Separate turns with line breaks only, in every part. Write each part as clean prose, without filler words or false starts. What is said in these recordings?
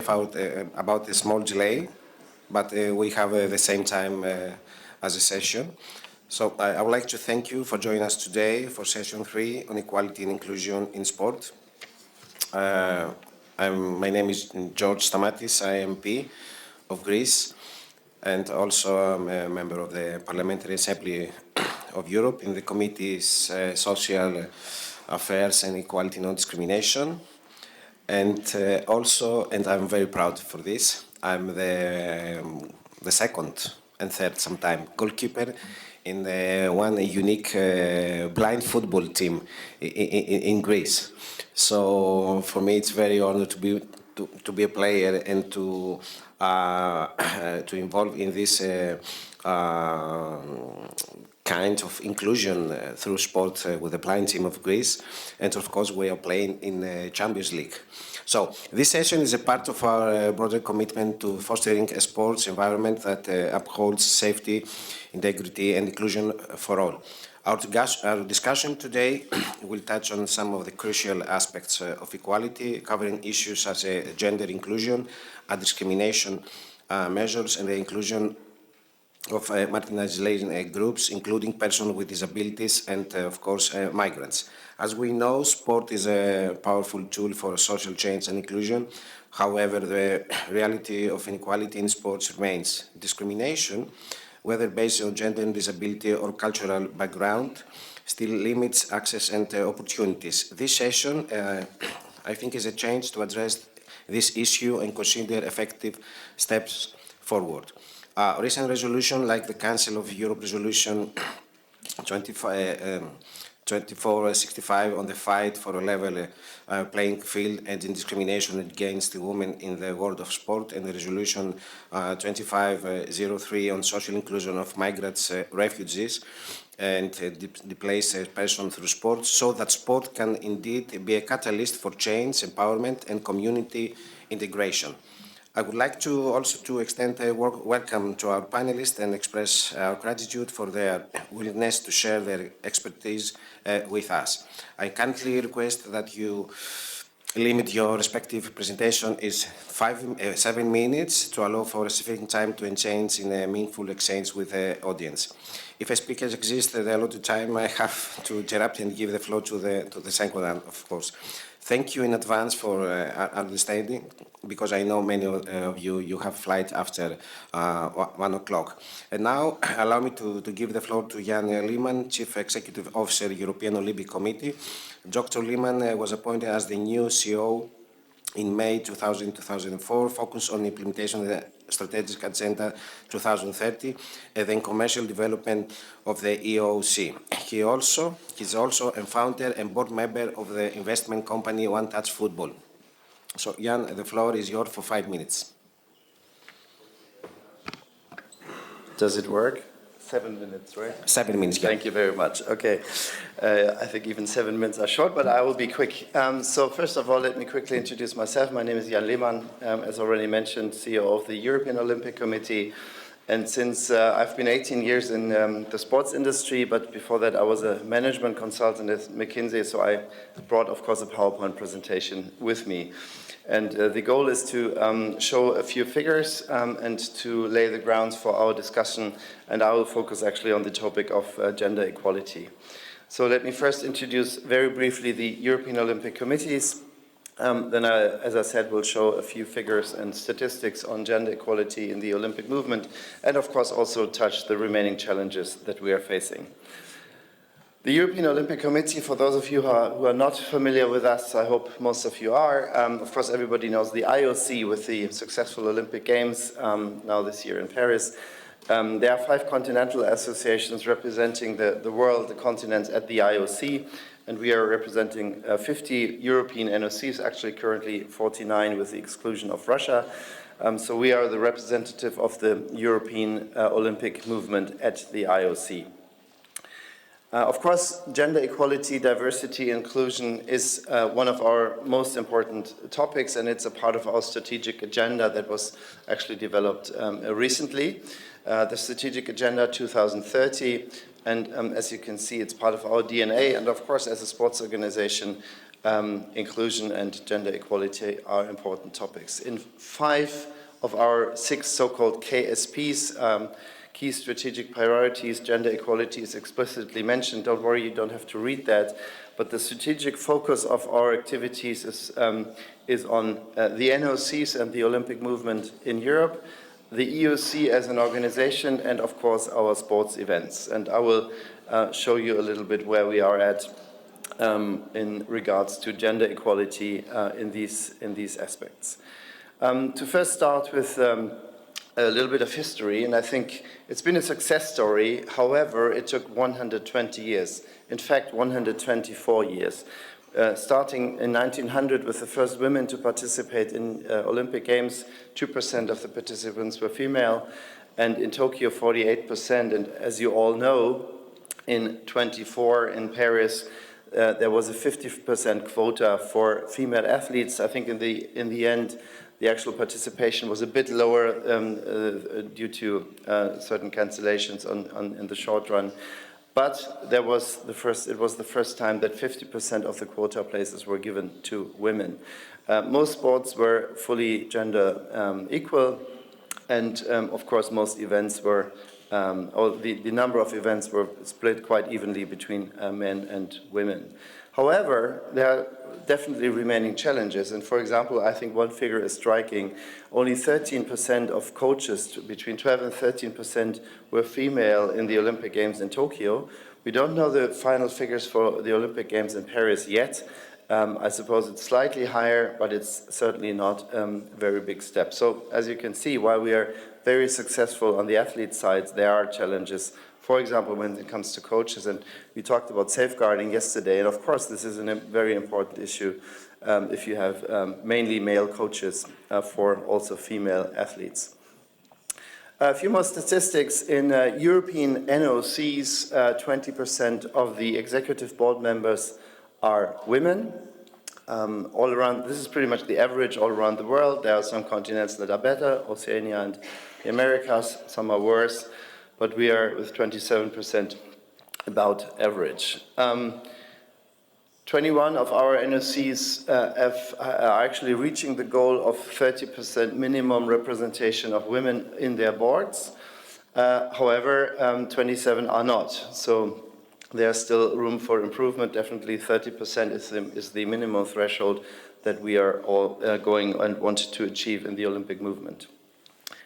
about a small delay, but we have the same time as a session. So I would like to thank you for joining us today for session 3 on equality and inclusion in sport. My name is George Stamatis, I am MP of Greece, and also I'm a member of the Parliamentary Assembly of Europe in the Committees Social Affairs and Equality Non-Discrimination. And I'm very proud for this, I'm the second and third sometime goalkeeper in one unique blind football team in Greece. So for me it's very honored to be a player and to involve in this kind of inclusion through sport with the blind team of Greece, and of course we are playing in the Champions League. So this session is a part of our broader commitment to fostering a sports environment that upholds safety, integrity and inclusion for all. Our discussion today will touch on some of the crucial aspects of equality, covering issues such as gender inclusion, discrimination measures and the inclusion of marginalized groups, including persons with disabilities and, of course, migrants. As we know, sport is a powerful tool for social change and inclusion. However, the reality of inequality in sports remains. Discrimination, whether based on gender and disability or cultural background, still limits access and opportunities. This session, I think, is a chance to address this issue and consider effective steps forward. Recent resolution like the Council of Europe Resolution 2465 on the fight for a level playing field and in discrimination against women in the world of sport, and the Resolution 2503 on social inclusion of migrants, refugees and displaced persons through sport, so that sport can indeed be a catalyst for change, empowerment and community integration. I would like to also extend a welcome to our panelists and express our gratitude for their willingness to share their expertise with us. I kindly request that you limit your respective presentation is 7 minutes to allow for a sufficient time to engage in a meaningful exchange with the audience. If a speaker exists the allotted time, I have to interrupt and give the floor to the second one, of course. Thank you in advance for understanding, because I know many of you have flight after 1 o'clock. And now, allow me to give the floor to Jan Lehmann, Chief Executive Officer, European Olympic Committee. Dr. Lehmann was appointed as the new CEO in May 2004, focused on implementation of the Strategic Agenda 2030 and then commercial development of the EOC. He's also a founder and board member of the investment company One Touch Football. So, Jan, the floor is yours for 5 minutes.
Does it work? 7 minutes, right?
7 minutes, yeah.
Thank you very much. Okay. I think even 7 minutes are short, but I will be quick. So first of all, let me quickly introduce myself. My name is Jan Lehmann, as already mentioned, CEO of the European Olympic Committee. And since I've been 18 years in the sports industry, but before that I was a management consultant at McKinsey, so I brought, of course, a PowerPoint presentation with me. And the goal is to show a few figures and to lay the grounds for our discussion, and I will focus actually on the topic of gender equality. So let me first introduce very briefly the European Olympic Committees. Then as I said, will show a few figures and statistics on gender equality in the Olympic movement, and of course also touch the remaining challenges that we are facing. The European Olympic Committee, for those of you who are not familiar with us, I hope most of you are. Of course, everybody knows the IOC with the successful Olympic Games now this year in Paris. There are 5 continental associations representing the world, the continents at the IOC, and we are representing 50 European NOCs, actually currently 49 with the exclusion of Russia. So we are the representative of the European Olympic movement at the IOC. Of course, gender equality, diversity, inclusion is one of our most important topics, and it's a part of our strategic agenda that was actually developed recently. The Strategic Agenda 2030, and as you can see, it's part of our DNA, and of course, as a sports organization, inclusion and gender equality are important topics. In 5 of our 6 so-called KSPs, key strategic priorities, gender equality is explicitly mentioned. Don't worry, you don't have to read that. But the strategic focus of our activities is on the NOCs and the Olympic movement in Europe, the EOC as an organization, and of course our sports events. And I will show you a little bit where we are at in regards to gender equality in these aspects. To first start with a little bit of history, and I think it's been a success story. However, it took 120 years. In fact, 124 years. Starting in 1900 with the first women to participate in Olympic Games, 2% of the participants were female, and in Tokyo 48%. And as you all know, in 24 in Paris, there was a 50% quota for female athletes. I think in the end, the actual participation was a bit lower due to certain cancellations in the short run. But it was the first time that 50% of the quota places were given to women. Most sports were fully gender equal, and of course most events were, or the number of events were split quite evenly between men and women. However, there are definitely remaining challenges, and for example, I think one figure is striking. Only 13% of coaches, between 12 and 13%, were female in the Olympic Games in Tokyo. We don't know the final figures for the Olympic Games in Paris yet. I suppose it's slightly higher, but it's certainly not a very big step. So as you can see, while we are very successful on the athlete side, there are challenges. For example, when it comes to coaches, and we talked about safeguarding yesterday, and of course this is a very important issue if you have mainly male coaches for also female athletes. A few more statistics. In European NOCs, 20% of the executive board members are women. All around, this is pretty much the average all around the world. There are some continents that are better, Oceania and the Americas, some are worse, but we are with 27% about average. 21 of our NOCs are actually reaching the goal of 30% minimum representation of women in their boards. However, 27 are not. So there's still room for improvement. Definitely 30% is the minimum threshold that we are all going and want to achieve in the Olympic movement.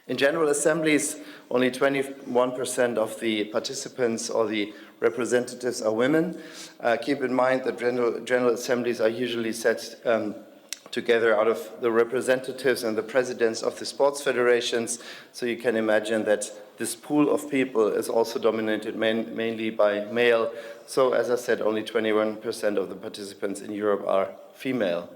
In general assemblies, only 21% of the participants or the representatives are women. Keep in mind that general assemblies are usually set together out of the representatives and the presidents of the sports federations. So you can imagine that this pool of people is also dominated mainly by male. So as I said, only 21% of the participants in Europe are female.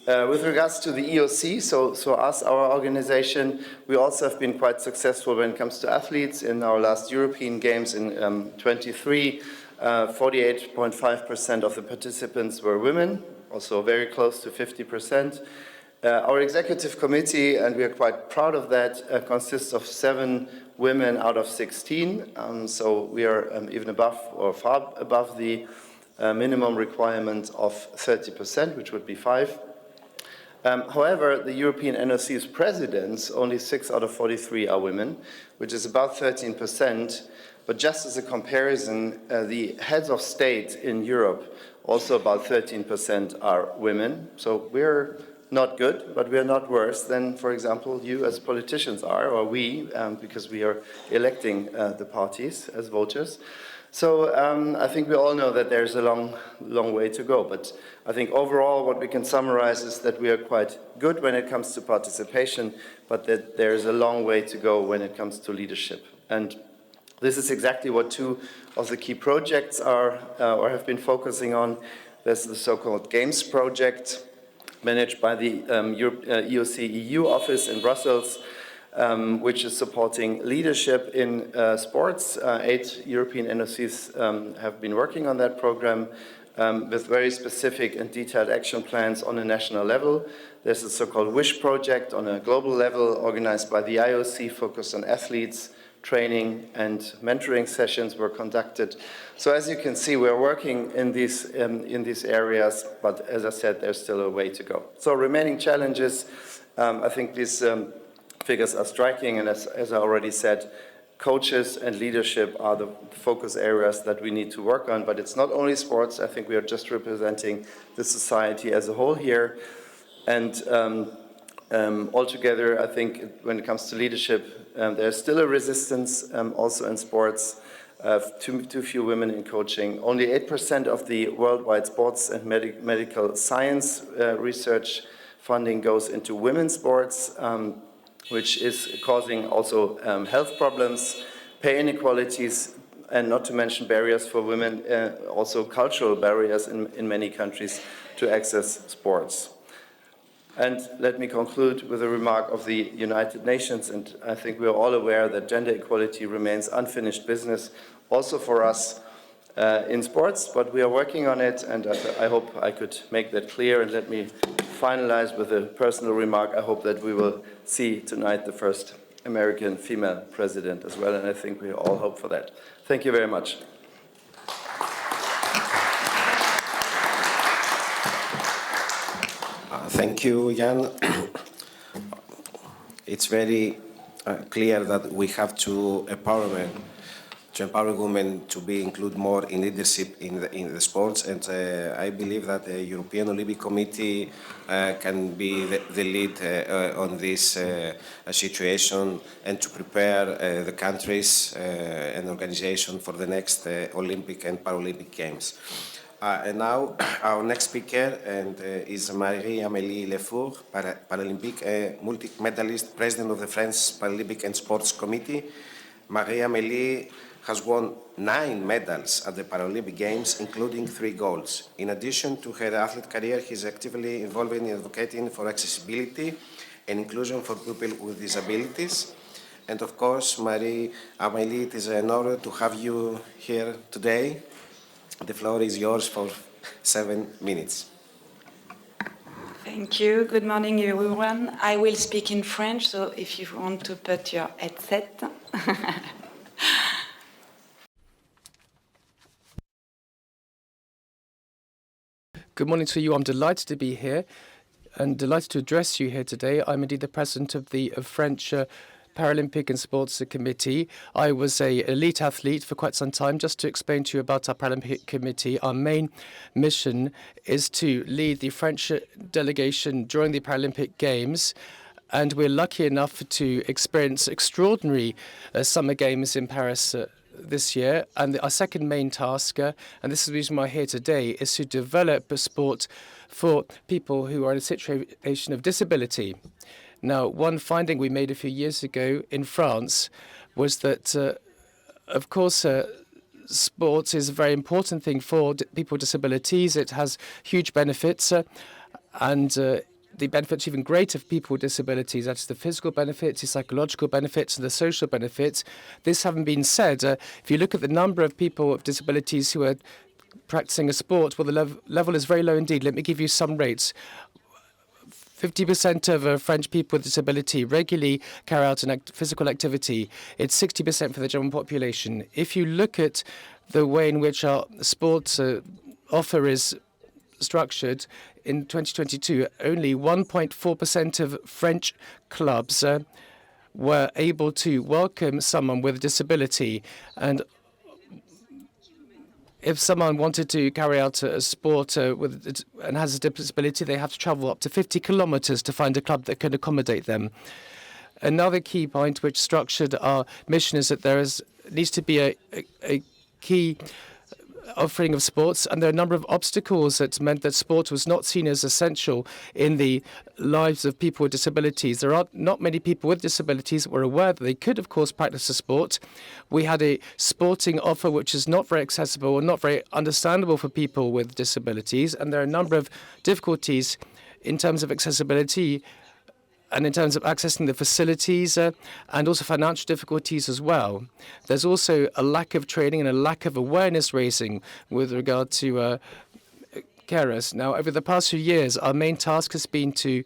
With regards to the EOC, so us, our organization, we also have been quite successful when it comes to athletes. In our last European Games in 23, 48.5% of the participants were women, also very close to 50%. Our executive committee, and we are quite proud of that, consists of 7 women out of 16. So we are even above or far above the minimum requirement of 30%, which would be 5. However, the European NOC's presidents, only 6 out of 43 are women, which is about 13%. But just as a comparison, the heads of state in Europe, also about 13% are women. So we're not good, but we are not worse than, for example, you as politicians are, or we, because we are electing the parties as voters. So I think we all know that there's a long way to go. But I think overall what we can summarize is that we are quite good when it comes to participation, but that there's a long way to go when it comes to leadership. And this is exactly what 2 of the key projects are or have been focusing on. There's the so-called Games project, managed by the EOC EU office in Brussels, which is supporting leadership in sports. 8 European NOCs have been working on that program with very specific and detailed action plans on a national level. There's a so-called WISH project on a global level, organized by the IOC, focused on athletes, training and mentoring sessions were conducted. So as you can see, we're working in these areas, but as I said, there's still a way to go. So remaining challenges, I think these figures are striking, and as I already said, coaches and leadership are the focus areas that we need to work on, but it's not only sports. I think we are just representing the society as a whole here. And altogether, I think when it comes to leadership, there's still a resistance also in sports. Too few women in coaching. Only 8% of the worldwide sports and medical science research funding goes into women's sports, which is causing also health problems, pay inequalities, and not to mention barriers for women, also cultural barriers in many countries to access sports. And let me conclude with a remark of the United Nations, and I think we are all aware that gender equality remains unfinished business, also for us in sports, but we are working on it, and I hope I could make that clear. And let me finalize with a personal remark. I hope that we will see tonight the first American female president as well, and I think we all hope for that. Thank you very much.
Thank you, Jan. It's very clear that we have to empower women to be included more in leadership in the sports, and I believe that the European Olympic Committee can be the lead on this situation and to prepare the countries and organization for the next Olympic and Paralympic Games. And now our next speaker is Marie-Amélie Lefour, Paralympic multi-medalist, president of the French Paralympic and Sports Committee. Marie-Amélie has won 9 medals at the Paralympic Games, including 3 golds. In addition to her athlete career, she is actively involved in advocating for accessibility and inclusion for people with disabilities. And of course, Marie-Amélie, it is an honor to have you here today. The floor is yours for 7 minutes.
Thank you. Good morning, everyone. I will speak in French, so if you want to put your headset.
Good morning to you. I'm delighted to be here and delighted to address you here today. I'm indeed the president of the French Paralympic and Sports Committee. I was an elite athlete for quite some time. Just to explain to you about our Paralympic Committee, our main mission is to lead the French delegation during the Paralympic Games. And we're lucky enough to experience extraordinary summer games in Paris this year. And our second main task, and this is the reason why I'm here today, is to develop a sport for people who are in a situation of disability. Now, one finding we made a few years ago in France was that, of course, sports is a very important thing for people with disabilities. It has huge benefits, and the benefits are even greater for people with disabilities. That's the physical benefits, the psychological benefits, and the social benefits. This having been said, if you look at the number of people with disabilities who are practicing a sport, well, the level is very low indeed. Let me give you some rates. 50% of French people with disability regularly carry out a physical activity. It's 60% for the general population. If you look at the way in which our sports offer is structured, in 2022, only 1.4% of French clubs were able to welcome someone with a disability. And if someone wanted to carry out a sport and has a disability, they have to travel up to 50 kilometers to find a club that can accommodate them. Another key point which structured our mission is that there needs to be a key offering of sports, and there are a number of obstacles that meant that sport was not seen as essential in the lives of people with disabilities. There are not many people with disabilities that were aware that they could, of course, practice a sport. We had a sporting offer which is not very accessible or not very understandable for people with disabilities, and there are a number of difficulties in terms of accessibility and in terms of accessing the facilities and also financial difficulties as well. There's also a lack of training and a lack of awareness raising with regard to carers. Now, over the past few years, our main task has been to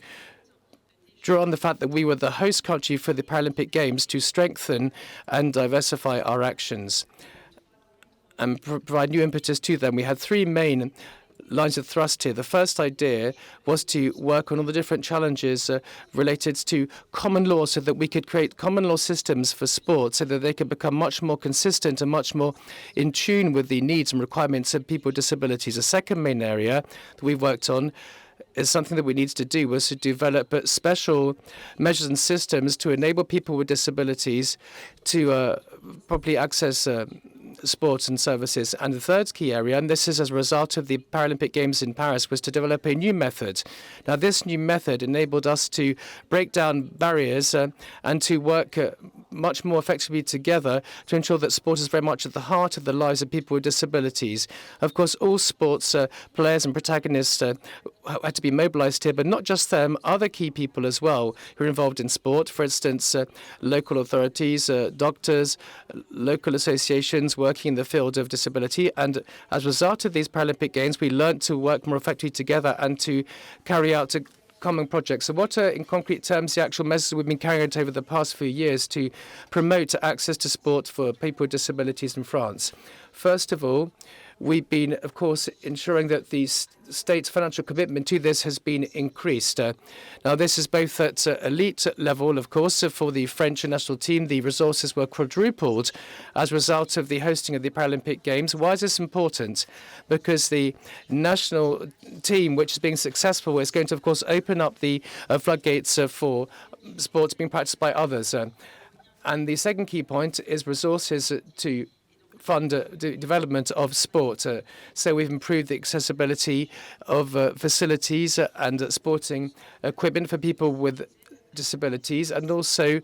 draw on the fact that we were the host country for the Paralympic Games to strengthen and diversify our actions and provide new impetus to them. We had three main lines of thrust here. The first idea was to work on all the different challenges related to common law so that we could create common law systems for sport so that they could become much more consistent and much more in tune with the needs and requirements of people with disabilities. A second main area that we've worked on is something that we needed to do was to develop special measures and systems to enable people with disabilities to properly access sports and services. And the third key area, and this is as a result of the Paralympic Games in Paris, was to develop a new method. Now, this new method enabled us to break down barriers and to work much more effectively together to ensure that sport is very much at the heart of the lives of people with disabilities. Of course, all sports players and protagonists had to be mobilized here, but not just them, other key people as well who are involved in sport. For instance, local authorities, doctors, local associations working in the field of disability. And as a result of these Paralympic Games, we learned to work more effectively together and to carry out common projects. So what are, in concrete terms, the actual measures we've been carrying out over the past few years to promote access to sport for people with disabilities in France? First of all, we've been, of course, ensuring that the state's financial commitment to this has been increased. Now, this is both at elite level, of course. For the French national team, the resources were quadrupled as a result of the hosting of the Paralympic Games. Why is this important? Because the national team, which is being successful, is going to, of course, open up the floodgates for sports being practiced by others. And the second key point is resources to fund the development of sport. So we've improved the accessibility of facilities and sporting equipment for people with disabilities, and also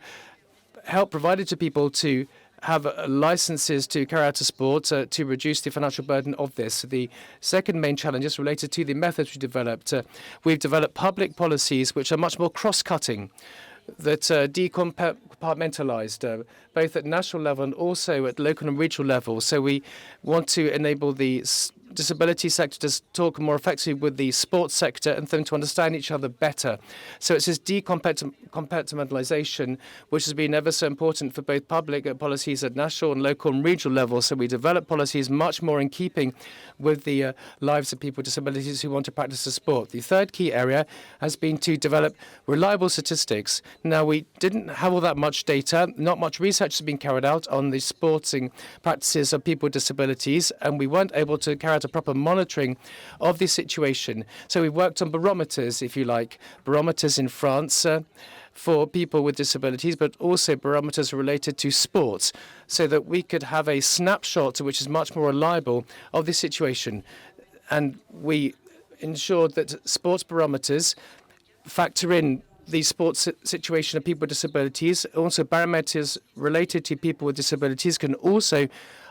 help provided to people to have licenses to carry out a sport to reduce the financial burden of this. The second main challenge is related to the methods we developed. We've developed public policies which are much more cross-cutting, that decompartmentalized, both at national level and also at local and regional level. So we want to enable the disability sector to talk more effectively with the sports sector and for them to understand each other better. So it's this decompartmentalization which has been ever so important for both public policies at national and local and regional level. So we develop policies much more in keeping with the lives of people with disabilities who want to practice the sport. The third key area has been to develop reliable statistics. Now, we didn't have all that much data. Not much research has been carried out on the sporting practices of people with disabilities, and we weren't able to carry out a proper monitoring of the situation. So we worked on barometers, if you like, barometers in France for people with disabilities, but also barometers related to sports, so that we could have a snapshot which is much more reliable of the situation. And we ensured that sports barometers factor in the sports situation of people with disabilities. Also, barometers related to people with disabilities can also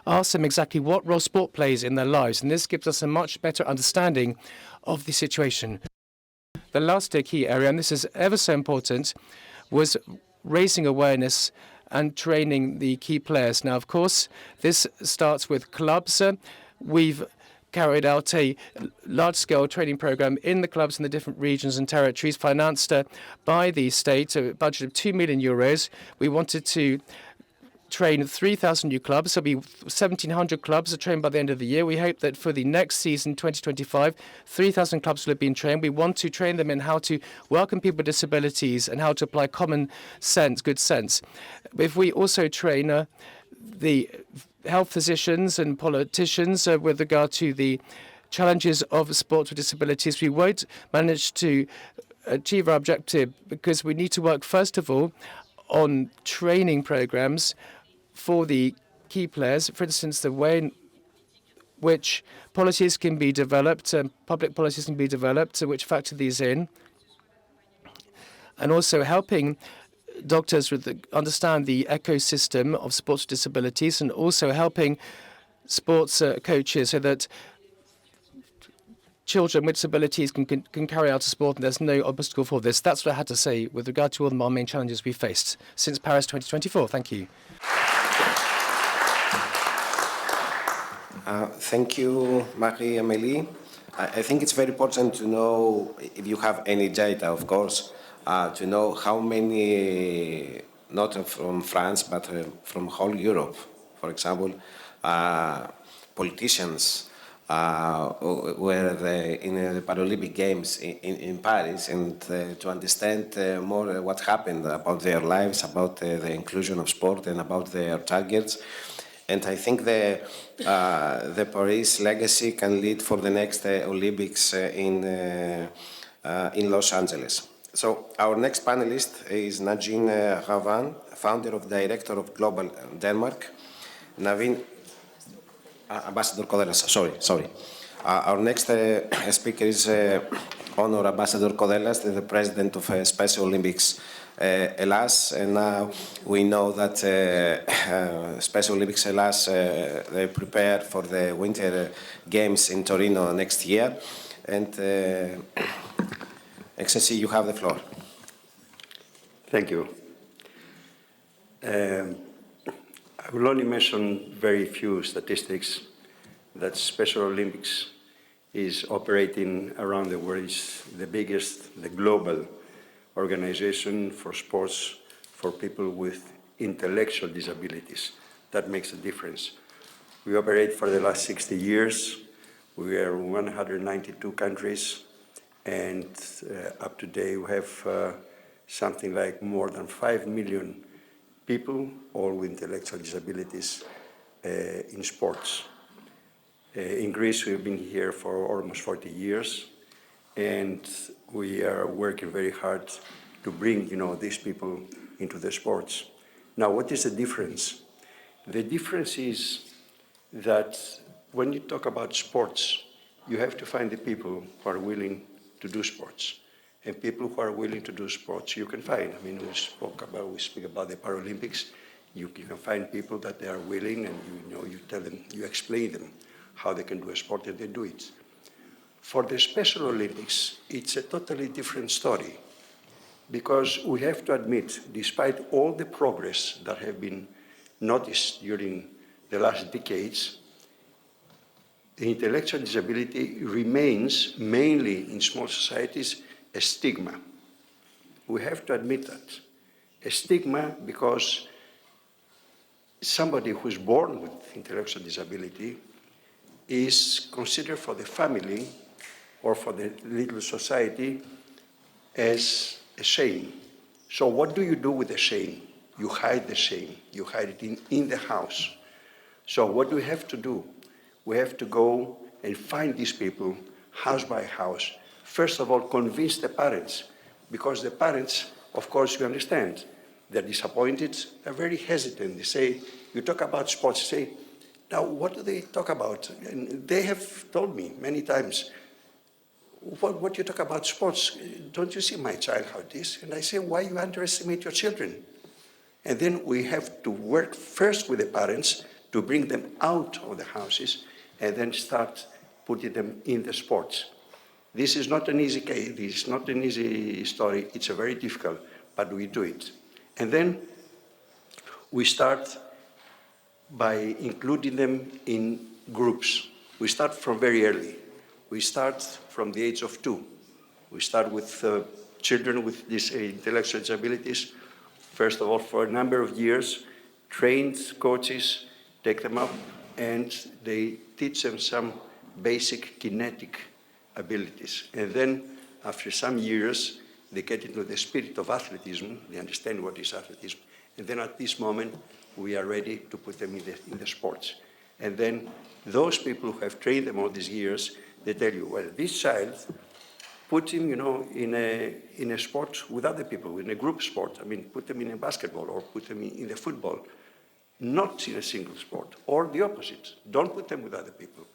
ask them exactly what role sport plays in their lives, and this gives us a much better understanding of the situation. The last key area, and this is ever so important, was raising awareness and training the key players. Now, of course, this starts with clubs. We've carried out a large-scale training program in the clubs in the different regions and territories, financed by the state, a budget of 2 million euros. We wanted to train 3,000 new clubs. There'll be 1,700 clubs trained by the end of the year. We hope that for the next season, 2025, 3,000 clubs will have been trained. We want to train them in how to welcome people with disabilities and how to apply common sense, good sense. If we also train the health physicians and politicians with regard to the challenges of sports with disabilities, we won't manage to achieve our objective, because we need to work, first of all, on training programs for the key players. For instance, the way in which policies can be developed, public policies can be developed, which factor these in, and also helping doctors understand the ecosystem of sports disabilities, and also helping sports coaches so that children with disabilities can carry out a sport and there's no obstacle for this. That's what I had to say with regard to all of our main challenges we faced since Paris 2024. Thank you.
Thank you, Marie-Amélie. I think it's very important to know, if you have any data, of course, to know how many, not from France, but from whole Europe, for example, politicians were in the Paralympic Games in Paris, and to understand more what happened about their lives, about the inclusion of sport, and about their targets. And I think the Paris legacy can lead for the next Olympics in Los Angeles. So our next panelist is Nadine Ravan, founder of Director of Global Denmark. Navin, Ambassador Kodelas, sorry. Our next speaker is Honor Ambassador Kodelas, the President of Special Olympics Hellas, and now we know that Special Olympics Hellas they prepare for the Winter Games in Torino next year. And Excellency, you have the floor.
Thank you. I will only mention very few statistics that Special Olympics is operating around the world. It's the biggest, the global organization for sports for people with intellectual disabilities. That makes a difference. We operate for the last 60 years. We are in 192 countries, and up to date we have something like more than 5 million people, all with intellectual disabilities, in sports. In Greece, we've been here for almost 40 years, and we are working very hard to bring, these people into the sports. Now, what is the difference? The difference is that when you talk about sports, you have to find the people who are willing to do sports. And people who are willing to do sports, you can find. I mean, we speak about the Paralympics. You can find people that they are willing, and you tell them, you explain them how they can do a sport, and they do it. For the Special Olympics, it's a totally different story, because we have to admit, despite all the progress that have been noticed during the last decades, the intellectual disability remains, mainly in small societies, a stigma. We have to admit that. A stigma because somebody who's born with intellectual disability is considered for the family or for the little society as a shame. So what do you do with the shame? You hide the shame. You hide it in the house. So what do we have to do? We have to go and find these people house by house. First of all, convince the parents, because the parents, of course, you understand, they're disappointed, they're very hesitant. They say, you talk about sports, they say, now what do they talk about? And they have told me many times, what you talk about sports? Don't you see my child how it is? And I say, why you underestimate your children? And then we have to work first with the parents to bring them out of the houses and then start putting them in the sports. This is not an easy case, this is not an easy story, it's a very difficult, but we do it. And then we start by including them in groups. We start from very early. We start from the age of 2. We start with children with these intellectual disabilities. First of all, for a number of years, trained coaches take them up and they teach them some basic kinetic abilities. And then, after some years, they get into the spirit of athleticism. They understand what is athleticism. And then at this moment, we are ready to put them in the sports. And then those people who have trained them all these years, they tell you, well, this child, put him, in a sport with other people, in a group sport. I mean, put them in a basketball or put them in the football, not in a single sport. Or the opposite, don't put them with other people.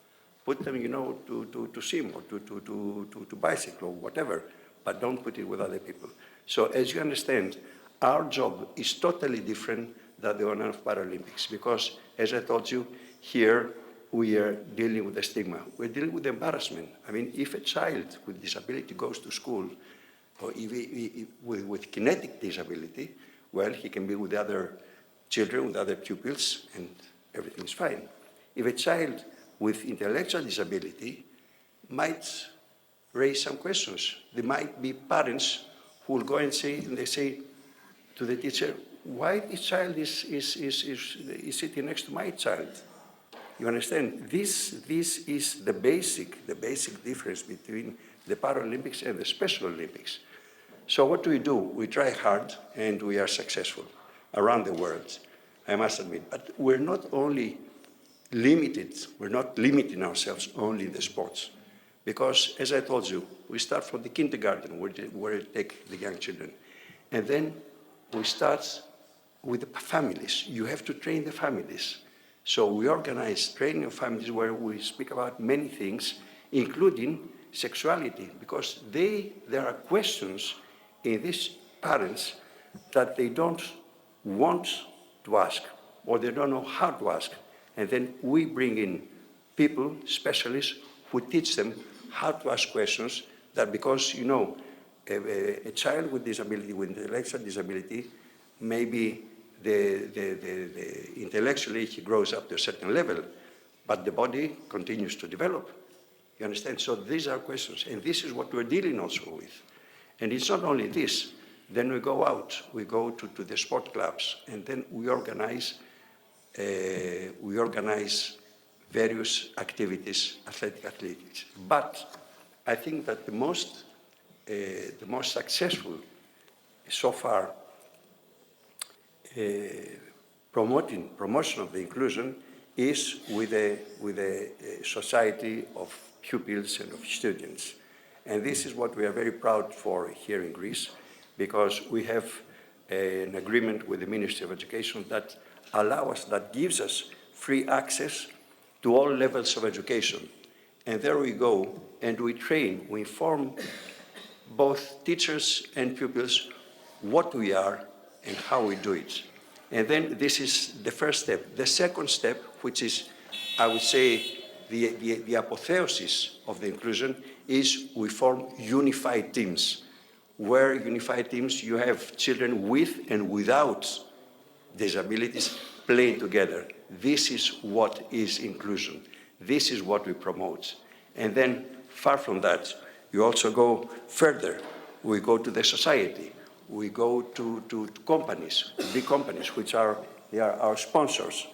Put them, to swim or to bicycle or whatever, but don't put it with other people. So as you understand, our job is totally different than the one of Paralympics, because as I told you, here we are dealing with the stigma. We're dealing with embarrassment. I mean, if a child with disability goes to school, or with kinetic disability, well, he can be with other children, with other pupils, and everything is fine. If a child with intellectual disability might raise some questions. There might be parents who will go and they say to the teacher, why this child is sitting next to my child? You understand? This is the basic difference between the Paralympics and the Special Olympics. So what do? We try hard and we are successful around the world, I must admit. But we're not only limited, we're not limiting ourselves only in the sports. Because, as I told you, we start from the kindergarten, where we take the young children. And then we start with the families. You have to train the families. So we organize training of families where we speak about many things, including sexuality, because there are questions in these parents that they don't want to ask, or they don't know how to ask. And then we bring in people, specialists, who teach them how to ask questions, that because, you know, a child with disability, with intellectual disability, maybe intellectually he grows up to a certain level, but the body continues to develop. You understand? So these are questions, and this is what we're dealing also with. And it's not only this. Then we go out, we go to the sport clubs, and then we organize various activities, athletic activities. But I think that the most successful so far promotion of the inclusion is with a society of pupils and of students. And this is what we are very proud for here in Greece, because we have an agreement with the Ministry of Education that gives us free access to all levels of education. And there we go, and we train, we inform both teachers and pupils what we are and how we do it. And then this is the first step. The second step, which is, I would say, the apotheosis of the inclusion, is we form unified teams. Where unified teams, you have children with and without disabilities playing together. This is what is inclusion. This is what we promote. And then, far from that, you also go further. We go to the society. We go to companies, big companies, which are our sponsors.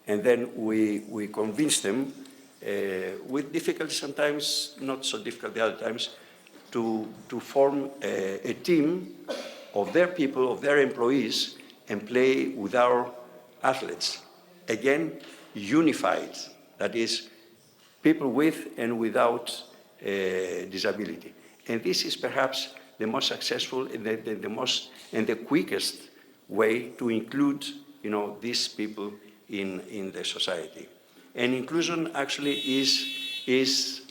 And then we convince them, with difficulty sometimes, not so difficult the other times, to form a team of their people, of their employees, and play with our athletes. Again, unified, that is, people with and without disability. And this is perhaps the most successful and the quickest way to include, you know, these people in the society. And inclusion actually is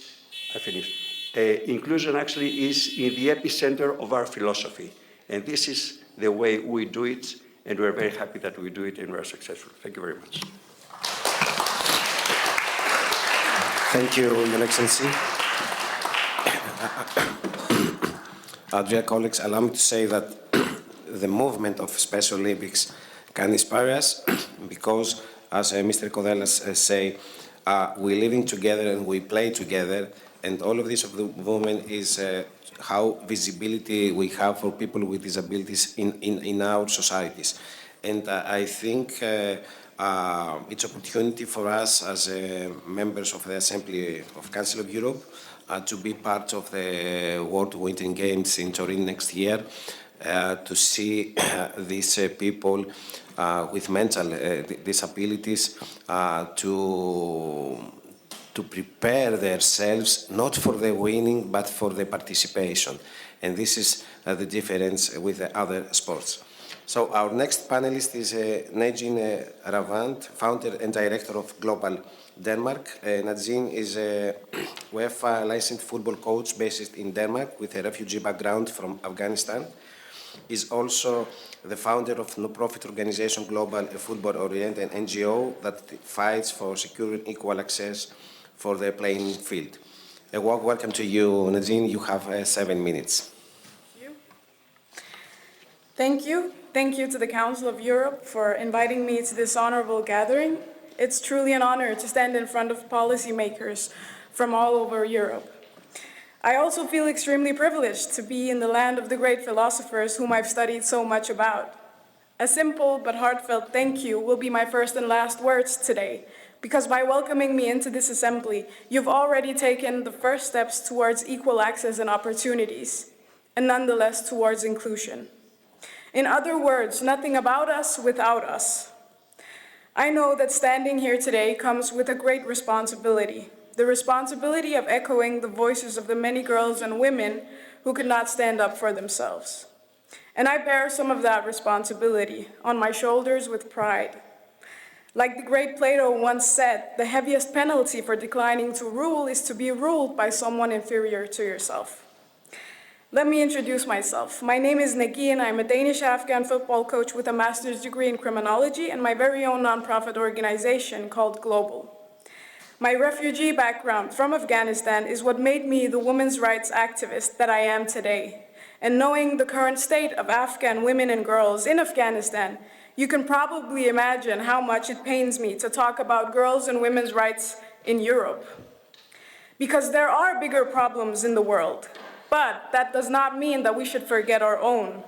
inclusion actually is in the epicenter of our philosophy. And this is the way we do it, and we're very happy that we do it and we're successful. Thank you very much.
Thank you, Your Excellency. Dear colleagues, allow me to say that the movement of Special Olympics can inspire us because, as Mr. Kodelas say, we're living together and we play together, and all of this of the movement is how visibility we have for people with disabilities in our societies. And I think it's opportunity for us as members of the Assembly of Council of Europe to be part of the World Winter Games in Turin next year, to see these people with mental disabilities to prepare themselves not for the winning but for the participation. And this is the difference with the other sports. So our next panelist is Nadine Ravant, founder and director of Global Denmark. Nadine is a UEFA licensed football coach based in Denmark with a refugee background from Afghanistan. Is also the founder of non-profit organization Global, a football-oriented NGO that fights for securing equal access for the playing field. A warm welcome to you, Nadine. You have 7 minutes.
Thank you. Thank you to the Council of Europe for inviting me to this honorable gathering. It's truly an honor to stand in front of policymakers from all over Europe. I also feel extremely privileged to be in the land of the great philosophers whom I've studied so much about. A simple but heartfelt thank you will be my first and last words today, because by welcoming me into this assembly, you've already taken the first steps towards equal access and opportunities, and nonetheless towards inclusion. In other words, nothing about us without us. I know that standing here today comes with a great responsibility, the responsibility of echoing the voices of the many girls and women who could not stand up for themselves. And I bear some of that responsibility on my shoulders with pride. Like the great Plato once said, the heaviest penalty for declining to rule is to be ruled by someone inferior to yourself. Let me introduce myself. My name is Neki, and I'm a Danish-Afghan football coach with a master's degree in criminology and my very own nonprofit organization called Global. My refugee background from Afghanistan is what made me the women's rights activist that I am today. And knowing the current state of Afghan women and girls in Afghanistan, you can probably imagine how much it pains me to talk about girls' and women's rights in Europe. Because there are bigger problems in the world, but that does not mean that we should forget our own.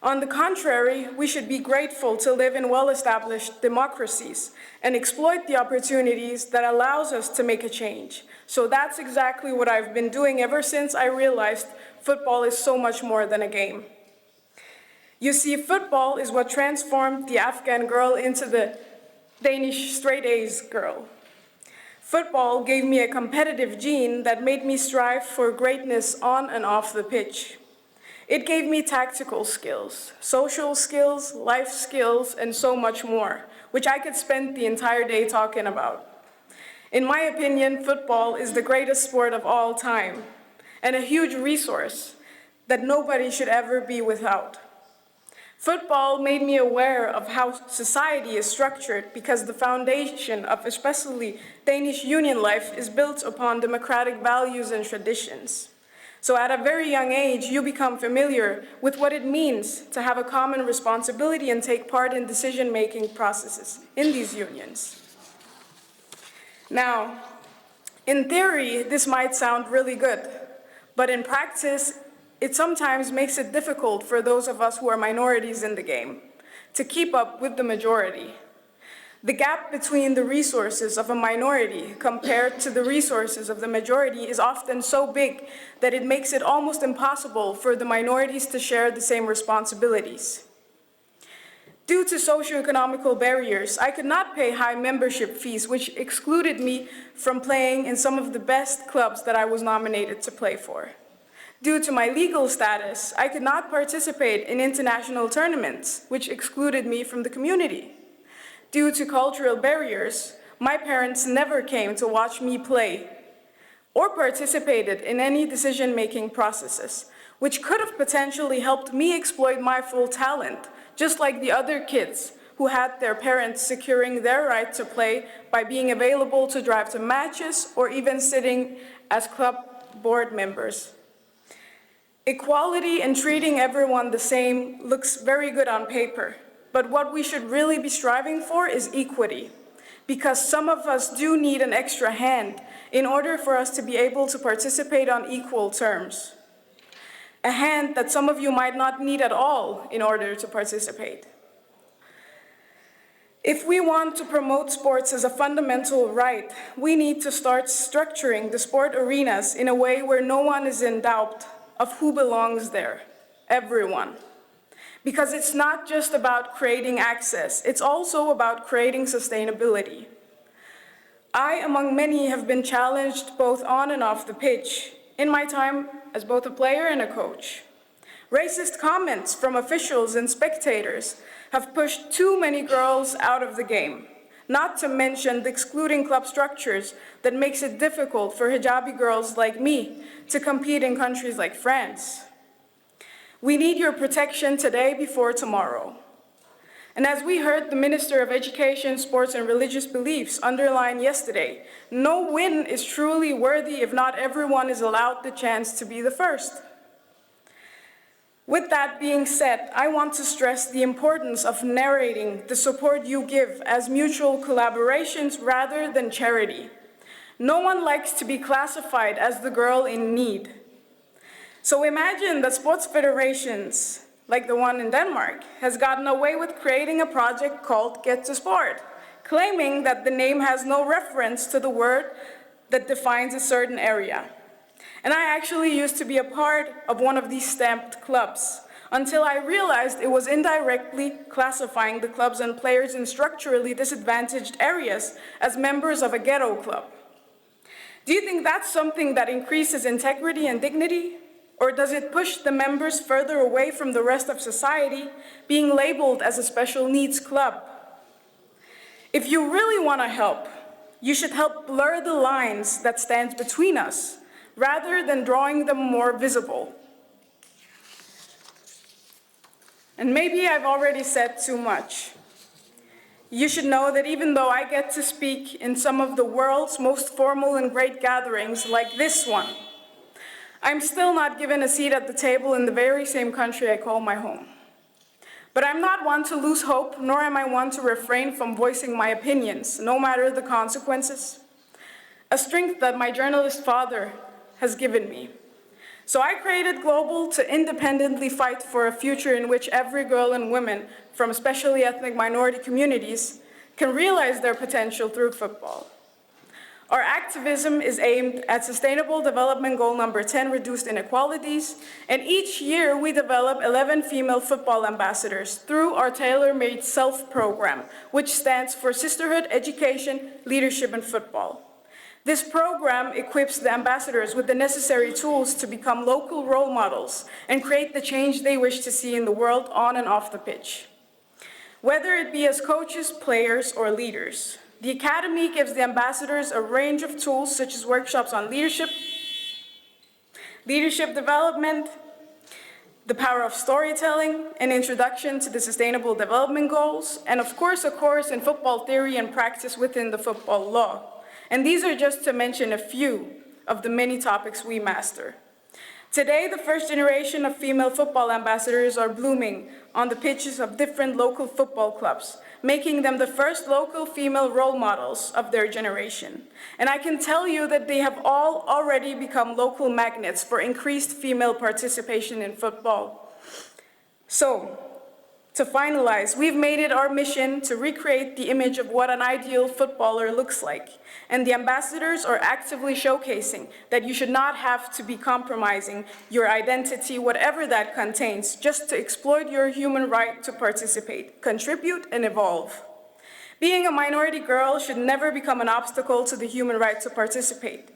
On the contrary, we should be grateful to live in well-established democracies and exploit the opportunities that allows us to make a change. So that's exactly what I've been doing ever since I realized football is so much more than a game. You see, football is what transformed the Afghan girl into the Danish straight A's girl. Football gave me a competitive gene that made me strive for greatness on and off the pitch. It gave me tactical skills, social skills, life skills, and so much more, which I could spend the entire day talking about. In my opinion, football is the greatest sport of all time, and a huge resource that nobody should ever be without. Football made me aware of how society is structured because the foundation of especially Danish union life is built upon democratic values and traditions. So at a very young age, you become familiar with what it means to have a common responsibility and take part in decision-making processes in these unions. Now, in theory, this might sound really good, but in practice, it sometimes makes it difficult for those of us who are minorities in the game to keep up with the majority. The gap between the resources of a minority compared to the resources of the majority is often so big that it makes it almost impossible for the minorities to share the same responsibilities. Due to socioeconomical barriers, I could not pay high membership fees, which excluded me from playing in some of the best clubs that I was nominated to play for. Due to my legal status, I could not participate in international tournaments, which excluded me from the community. Due to cultural barriers, my parents never came to watch me play or participated in any decision-making processes, which could have potentially helped me exploit my full talent, just like the other kids who had their parents securing their right to play by being available to drive to matches or even sitting as club board members. Equality and treating everyone the same looks very good on paper, but what we should really be striving for is equity, because some of us do need an extra hand in order for us to be able to participate on equal terms. A hand that some of you might not need at all in order to participate. If we want to promote sports as a fundamental right, we need to start structuring the sport arenas in a way where no one is in doubt of who belongs there, everyone. Because it's not just about creating access, it's also about creating sustainability. I, among many, have been challenged both on and off the pitch in my time as both a player and a coach. Racist comments from officials and spectators have pushed too many girls out of the game, not to mention the excluding club structures that makes it difficult for hijabi girls like me to compete in countries like France. We need your protection today before tomorrow. And as we heard the Minister of Education, Sports and Religious Beliefs underline yesterday, no win is truly worthy if not everyone is allowed the chance to be the first. With that being said, I want to stress the importance of narrating the support you give as mutual collaborations rather than charity. No one likes to be classified as the girl in need. So imagine that sports federations, like the one in Denmark, has gotten away with creating a project called Get to Sport, claiming that the name has no reference to the word that defines a certain area. And I actually used to be a part of one of these stamped clubs, until I realized it was indirectly classifying the clubs and players in structurally disadvantaged areas as members of a ghetto club. Do you think that's something that increases integrity and dignity? Or does it push the members further away from the rest of society, being labeled as a special needs club? If you really want to help, you should help blur the lines that stand between us, rather than drawing them more visible. And maybe I've already said too much. You should know that even though I get to speak in some of the world's most formal and great gatherings like this one, I'm still not given a seat at the table in the very same country I call my home. But I'm not one to lose hope, nor am I one to refrain from voicing my opinions, no matter the consequences. A strength that my journalist father has given me. So I created Global to independently fight for a future in which every girl and woman from especially ethnic minority communities can realize their potential through football. Our activism is aimed at Sustainable Development Goal number 10, reduced inequalities, and each year we develop 11 female football ambassadors through our tailor-made SELF program, which stands for Sisterhood, Education, Leadership, and Football. This program equips the ambassadors with the necessary tools to become local role models and create the change they wish to see in the world on and off the pitch. Whether it be as coaches, players, or leaders, the Academy gives the ambassadors a range of tools such as workshops on leadership development, the power of storytelling, an introduction to the Sustainable Development Goals, and of course a course in football theory and practice within the football law. And these are just to mention a few of the many topics we master. Today, the first generation of female football ambassadors are blooming on the pitches of different local football clubs, making them the first local female role models of their generation. And I can tell you that they have all already become local magnets for increased female participation in football. So, to finalize, we've made it our mission to recreate the image of what an ideal footballer looks like. And the ambassadors are actively showcasing that you should not have to be compromising your identity, whatever that contains, just to exploit your human right to participate, contribute, and evolve. Being a minority girl should never become an obstacle to the human right to participate.